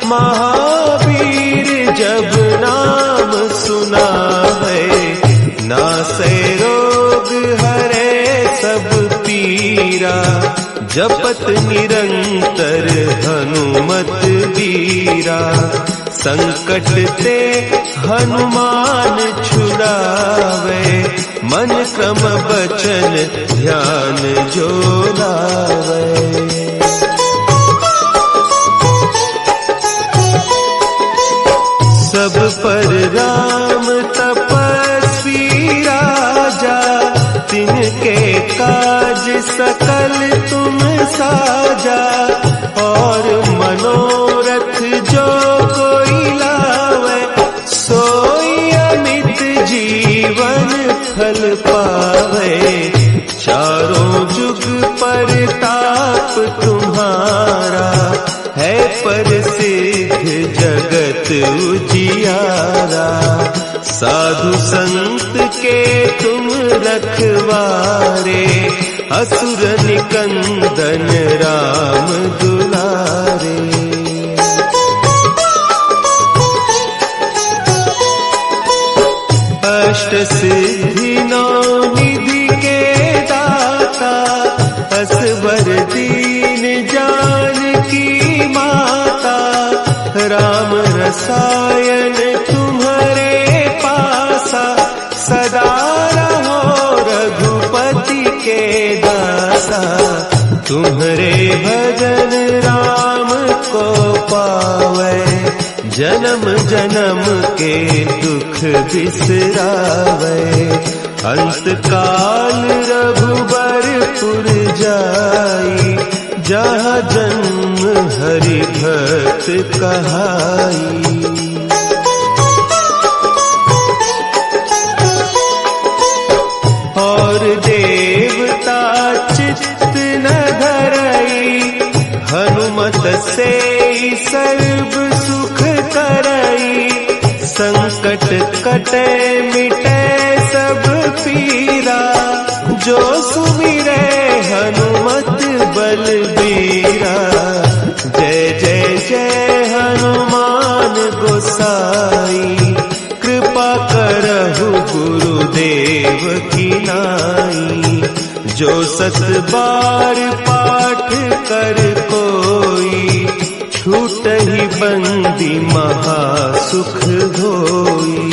महावीर जब नाम सुनावे। नासै रोग हरे सब पीरा, जपत निरंतर हनुमत बीरा। संकट ते हनुमान छुड़ावे, मन क्रम बचन ध्यान जो लावे। सब पर राम तपस्वी राजा, तिनके काज सकल तुम साजा। और मनोरथ जो कोई लावे, सोई अमित जीवन फल पावे। चारों जुग परताप तुम्हारा, है प्रसिद्ध जगत उजियारा। साधु संत के तुम रखवारे, असुर निकंदन राम दुलारे। अष्ट सिद्धि नौ निधि के दाता, असवर दीन जानकी माता, राम रसायन तुम्हारे पासा, सदा रहो रघुपति के दासा। तुम्हारे भजन राम को पावे, जन्म जन्म के दुख बिसरावे। अंत काल रघुबरपुर जाई, जहाँ जन्म हरि भक्त कहाई। और देवता चित्त न धरई, हनुमत से सर्व सुख करई। संकट कटे मिटे सब पीरा, जो सुमिरे हनुमत बलबीरा। जय जय जय हनुमान गोसाई, कृपा करहु गुरुदेव की नाई। जो 7 बार पाठ कर कोई, छूटहि बंदी महासुख होई।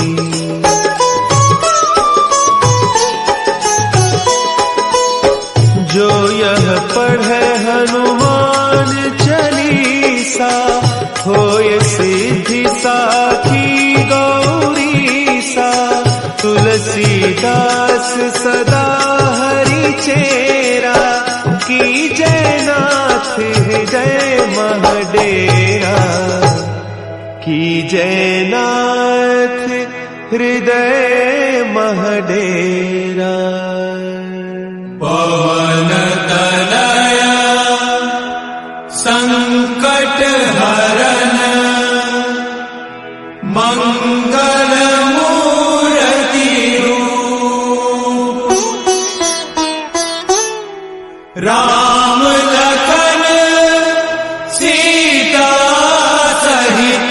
जो यह पढ़े हनुमान चालीसा, होय सिद्धि साखी गौरीसा। तुलसीदास सदा हरि चेरा, की जयनाथ हृदय महडेरा। की जयनाथ हृदय महडेरा। पवन तनया संकट हरन, मंगल मूर्ति रूप। राम लखन सीता सहित,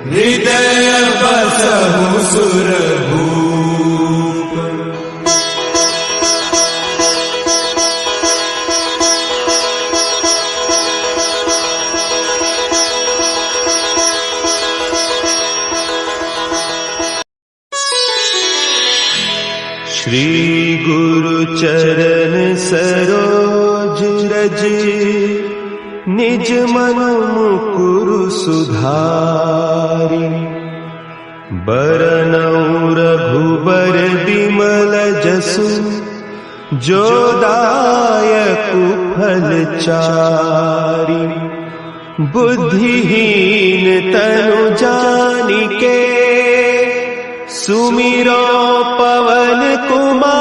हृदय बसहु सुरभूप। श्री गुरु चरण सरोज रज, निज मन मुकुरु सुधारि। बरनउँ रघुबर बिमल जसु, जो दायकु फल चारि। बुद्धिहीन तनु जानिके, सुमिरो पवन कुमार।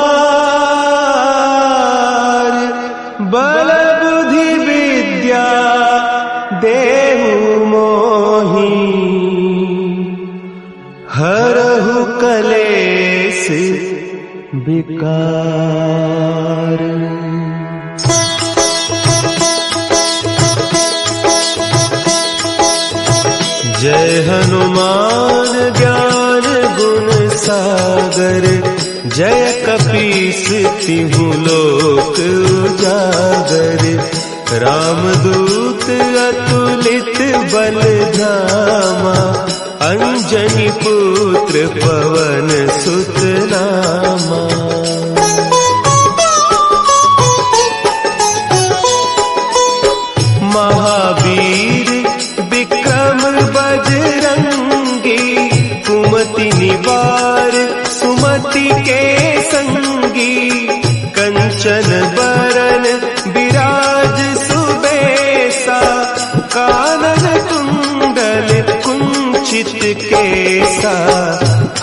बल बुद्धि विद्या देहु मोहि, हरहु कलेस विकार। जय हनुमान ज्ञान गुण सागर, जय कपीस तिहु लोक उजागर। रामदूत अतुलित बल धामा, अंजनी पुत्र पवन सुत नामा। महावीर विक्रम बजरंगी, कुमति निवार सुमति के संगी। कंचन बरन विराज सुबेसा, कानन कुंडल कुंचित केसा।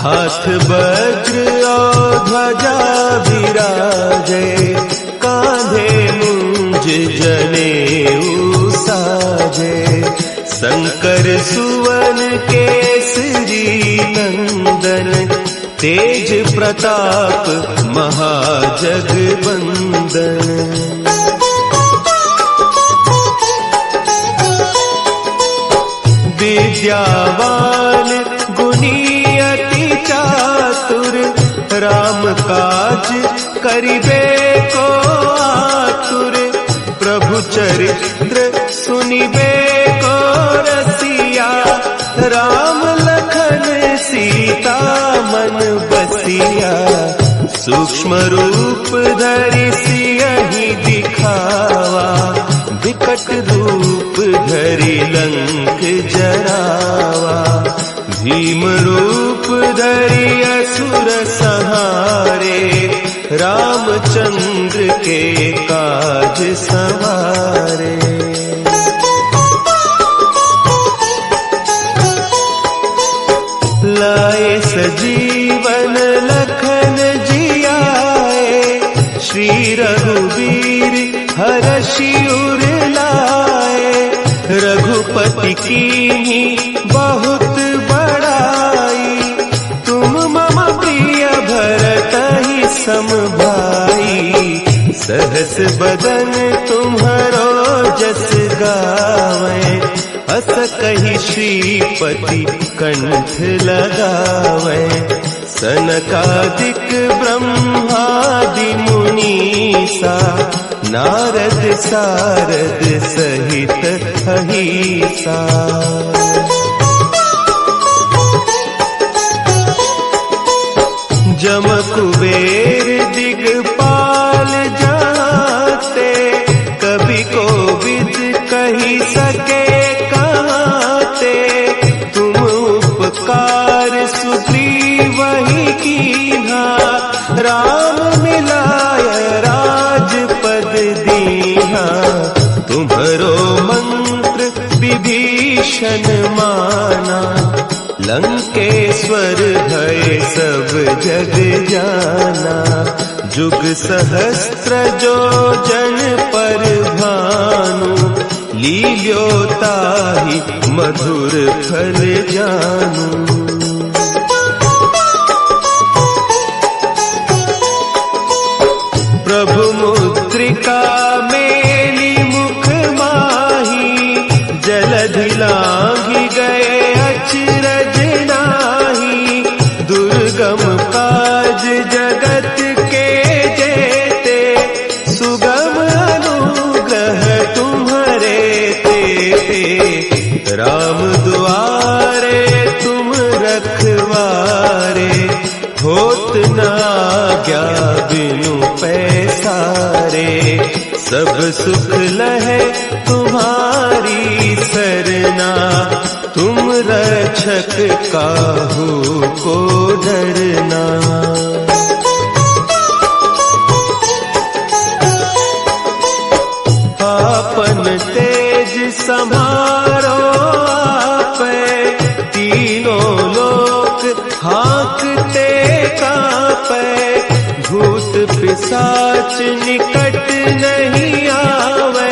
हाथ वज्र और ध्वजा विराजे, कांधे मुंज जनेऊ साजे। संकर सुवन केसरी नंदन, तेज प्रताप महाजगबंदन। विद्यावान गुणी अति चातुर, राम काज करिबे को आतुर। प्रभु चरित्र सुनिबे को रसिया, राम लखन सीता मन बसिया। सूक्ष्म रूप धरि सियहि दिखावा, विकट रूप धरि लंक जरावा। भीम रूप धरि असुर संहारे, रामचंद्र के काज संवारे। लाए सजीवन लखन जियाए, श्री रघुवीर हरषि उर लाए। रघुपति कीन्ही बहुत बड़ाई, तुम मम प्रिय भरतहि सम भाई। सहस बदन तुम्हरो जस गावें, अस कहि श्रीपति कंठ लगावें। सनकादिक ब्रह्मादि मुनीसा, नारद सारद सहित अहीसा। जम कुबेर दिगपाल जाते, कवि कोविद कहि सके कहते। तुम उपकार सुग्रीवहि कीन्हा, राम मिलाय राजपद दीन्हा। तुम्हरो मंत्र विभीषण माना, लंकेश्वर भय सब जग जाना। जुग सहस्त्र जो जन पर भानु, लील्यो ताहि मधुर फल जानू। प्रभु मुद्रिका मेली मुख माही, जलधि लांघि गए अचरज नाही। दुर्गम काज जगत के जेते, सुगम अनुग्रह तुम्हरे तेते। राम दुआरे तुम रखवारे, होत न आज्ञा बिनु पैसारे। सब सुख लहे तुम्हारी सरना, तुम रक्षक काहू को डरना। आपन तेज समारो आपे, तीनों लोक हाँकते कापे। भूत पिशाच निकट नहीं आवे,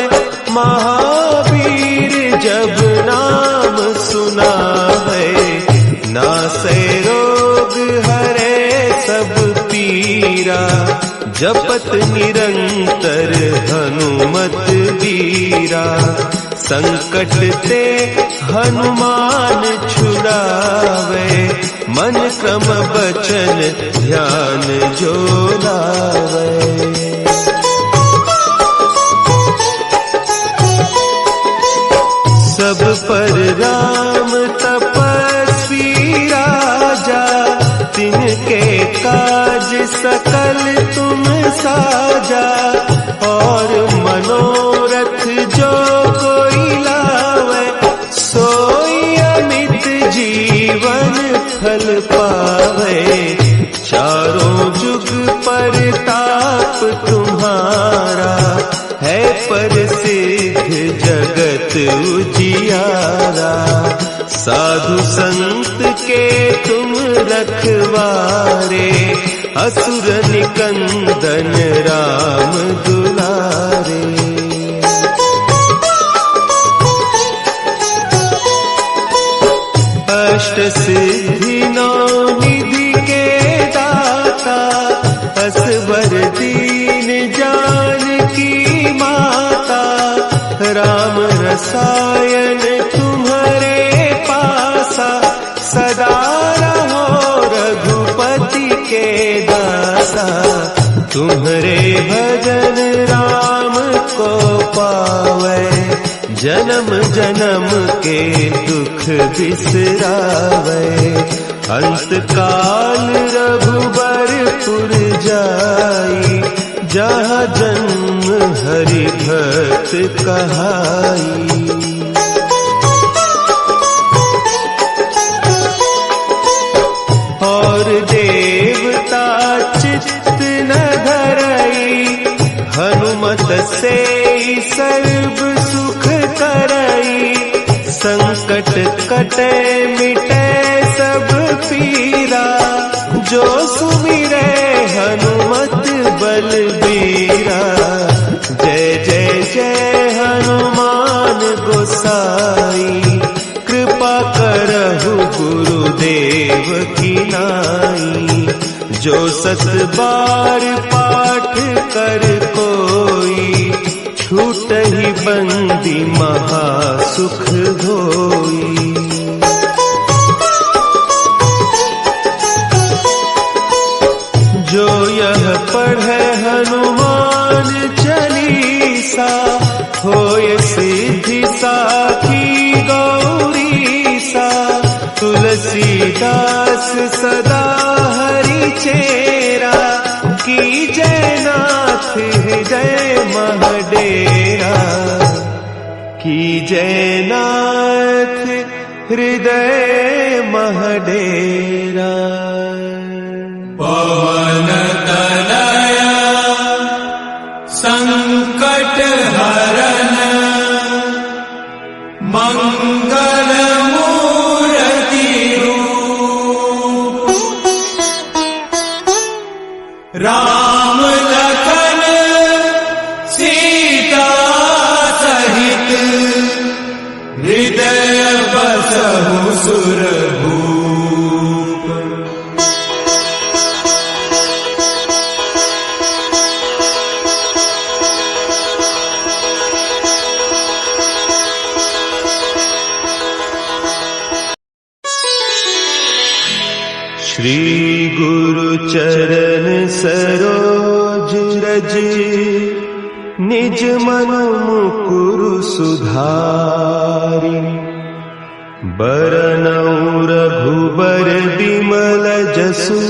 महावीर जब नाम सुनावे। नासै रोग हरे सब पीरा, जपत निरंतर हनुमत बीरा। संकट ते हनुमान छुड़ावे, मन क्रम बचन ध्यान जो लावे। सब पर राम तपस्वी राजा, तिनके काज सकल तुम साजा। और मनोरथ जो कोई लावे, सोई अमित जीवन फल पावे। चारों जुग परताप तुम्हारा, है प्रसिद्ध जगत उजियारा। साधु संत के तुम रखवारे, असुर निकंदन राम दुलारे। अष्ट सिद्धि नौ निधि के सायन तुम्हारे पासा, सदा रहो रघुपति के दासा। तुम्हारे भजन राम को पावे, जन्म जन्म के दुख बिसरावे। अंत काल रघुबरपुर जाई, जहाँ जन्म हरि भक्त कहाई। और देवता चित्त न धरई, हनुमत से सर्व सुख करई। संकट कटे मिटे सब पीरा, जो सुमिरे हनुमत बलबीरा। जय जय जय हनुमान गोसाई, कृपा करहु गुरुदेव की नाई। जो 7 बार पाठ कर कोई, छूटहि बंदी महासुख होई। जो यह पढ़े हनुमान चालीसा, होय सिद्धि साखी गौरीसा। तुलसीदास सदा हरि चेरा, की जयनाथ हृदय महडेरा। की जयनाथ हृदय महडेरा। पवन तनया संकट हरन, मंगल मूर्ति रूप। राम लखन सीता सहित, हृदय बसहु सुरभूप। श्री गुरु चरण सरोज रज, निज मन मुकुरु सुधारि। बरनउँ रघुबर बिमल जसु,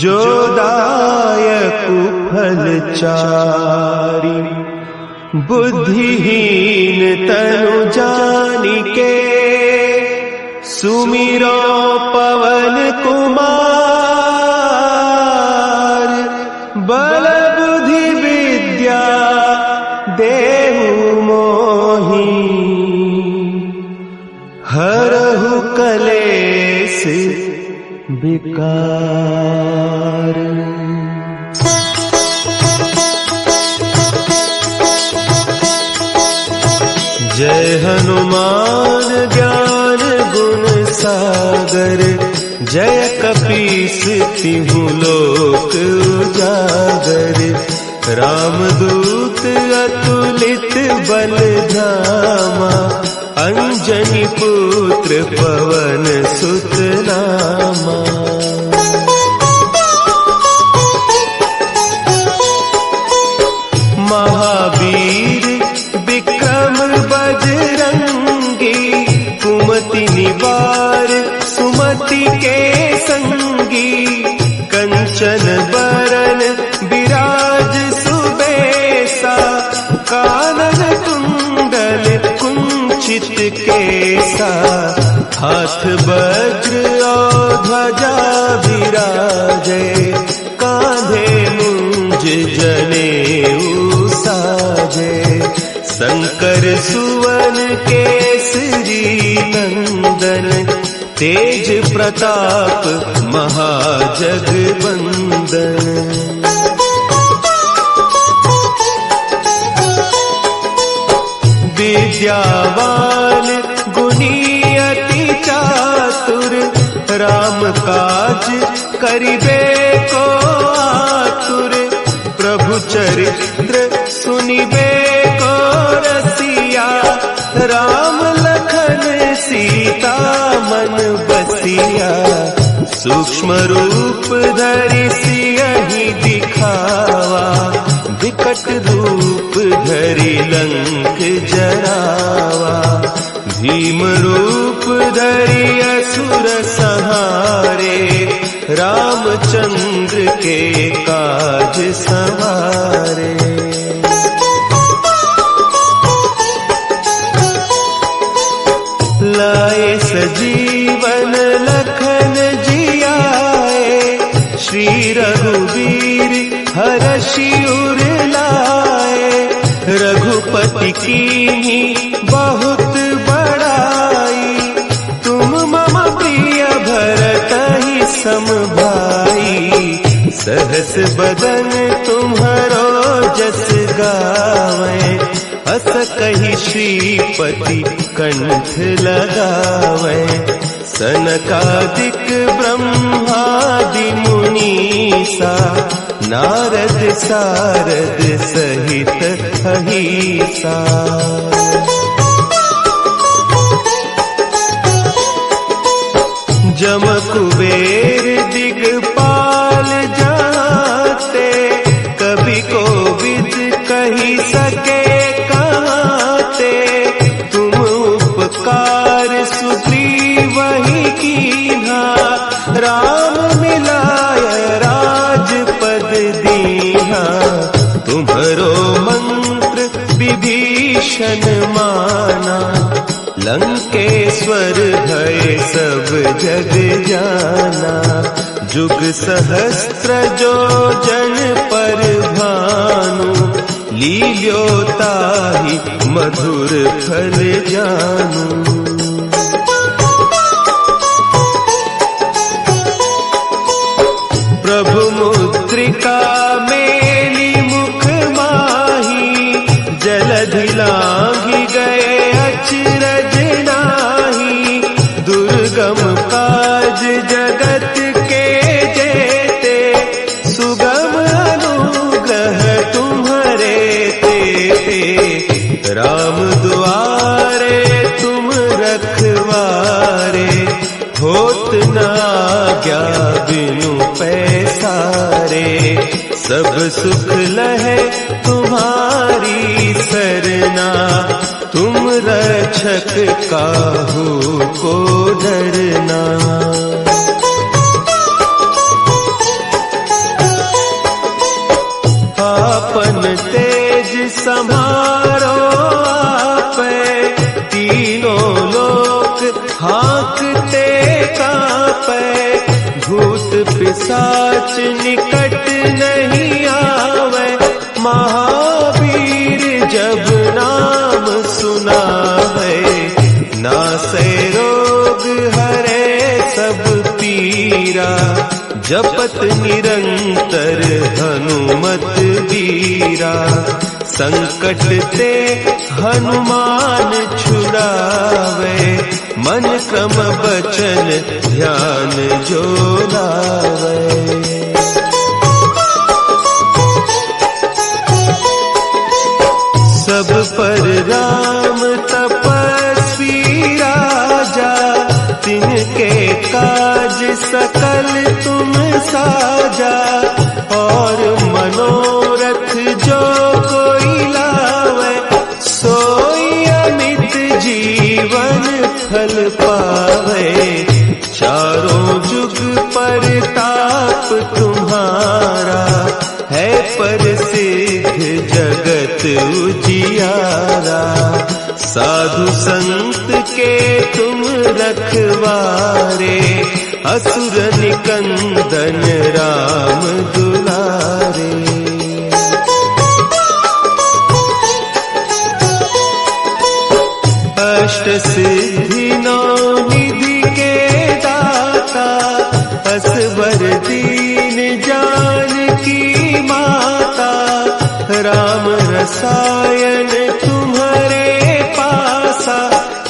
जो दायकु फल चारि। बुद्धिहीन तनु जानिके, सुमिरो पवन कुमार। बल बुद्धि विद्या देहु मोहि, हरहु कलेस विकार। जय हनुमान ज्ञान गुण सागर, जय कपीस तिहु लोक उजागर। रामदूत अतुलित बल धामा, अंजनी पुत्र पवन सुत नामा। महावीर विक्रम बजरंगी, कुमति निवार सुमति के संगी। कंचन बरन विराज सुबेसा, कानन कुंडल कुंचित केसा। हाथ वज्र और ध्वजा विराजे, कांधे मुंज जनेऊ साजे। शंकर सुवन केसरी नंदन, तेज प्रताप महाजगवंदन। विद्यावान गुणी अति चातुर, राम काज करिबे को आतुर। प्रभु चरित्र सुनिबे को रसिया, राम लखन सीता मन बसिया, सूक्ष्म रूप धरि सियहि दिखावा, विकट रूप धरि लंक जरावा, भीम रूप धरि असुर संहारे, रामचंद्र के काज संवारे। लाए सजीवन लखन जियाए, श्री रघुवीर हरषि उर लाए, रघुपति कीन्ही बहुत बड़ाई, तुम मम प्रिय भरतहि सम भाई, सहस बदन तुम्हरो जस गावे, अस कहि श्रीपति कंठ लगावे, सनकादिक ब्रह्मादि मुनीसा, नारद सारद सहित अहीसा। जम कुबेर दिगपाल जाते, कभी कोविद कही सके कहते, तुम उपकार सुग्रीवहि कीन्हा, राम मिलाय राजपद दीन्हा, तुम्हरो मंत्र विभीषण माना, लंकेश्वर भय सब जग जाना, जुग सहस्त्र जो जन पर भानु, लील्योताहि मधुर फल जानू। प्रभु मुद्रिका मेली मुख माही, जलधि लांघि गए अचरज नाही, दुर्गम काज जगत के जेते, सुगम अनुग्रह तुम्हरे तेते, राम दुआरे तुम रखवारे, होत न आज्ञा बिनु पैसारे, सब सुख लहे तुम्हारी सरना, तुम रक्षक काहू को डरना। आपन तेज समारो आपे, तीनों लोक हाँकते कापे, भूत पिशाच निकट नहीं आवे, महावीर जब नाम सुनावे, नासै रोग हरे सब पीरा, जपत निरंतर हनुमत वीरा, संकट ते हनुमान छुड़ावे, मन क्रम बचन ध्यान जो लावे। सब पर राम तपस्वी राजा, तिनके काज सकल तुम साजा, और मनोरथ जो कोई लावे, सोई अमित जीवन फल पावे, चारों जुग परताप तुम्हारा, है प्रसिद्ध जगत उजियारा, साधु संत के तुम रखवारे, असुर निकंदन राम दुलारे। अष्ट सिद्धि नौ निधि के दाता, असवर दीन जानकी माता, राम रसायन तुम्हारे पासा,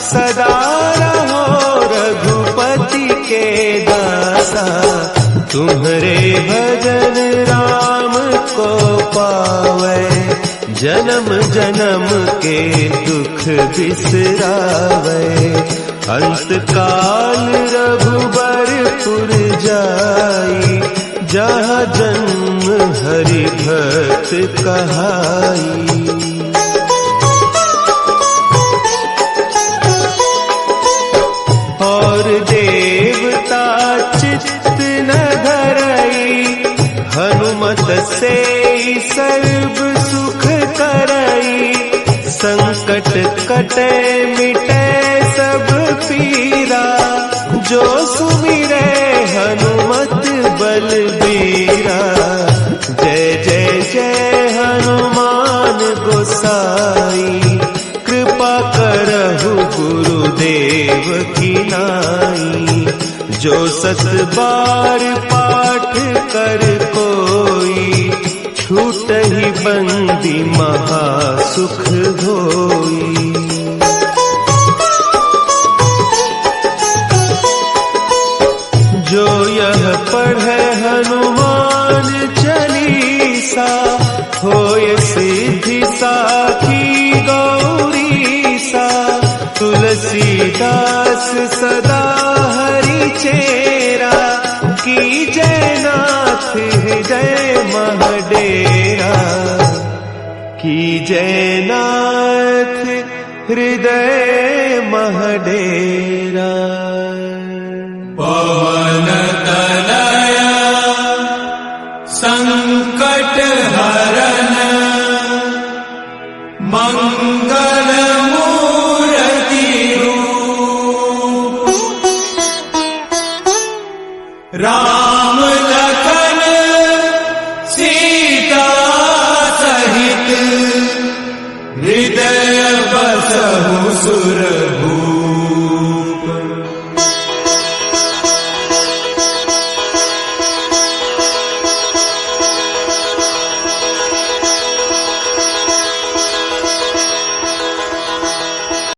सदा रहो रघुपति के दासा, तुम्हारे भजन राम को पावे, जन्म जन्म के दुख बिसरावे, अंत काल रघुबरपुर जाई, जहाँ जन्म हरि भक्त कहाई। और देवता चित्त न धरई, हनुमत से सर्व सुख करई। संकट कटे मिटे सब पीरा, जो सुमिरे हनुमत बलबीरा। जय जय जय हनुमान गोसाई, कृपा करहु गुरुदेव की नाई। जो 7 बार पाठ कर कोई, छूटहि बंदी महा सुख होई। जो यह पढ़े हनुमान चालीसा, होय सिद्धि साखी गौरीसा। तुलसीदास सदा हरि चेरा, की जयनाथ हृदय महडेरा। की जयनाथ हृदय महडेरा। पवन तनया संकट हरन, मंगल मूर्ति रूप। राम लखन सीता सहित, हृदय बसहु सुरभूप।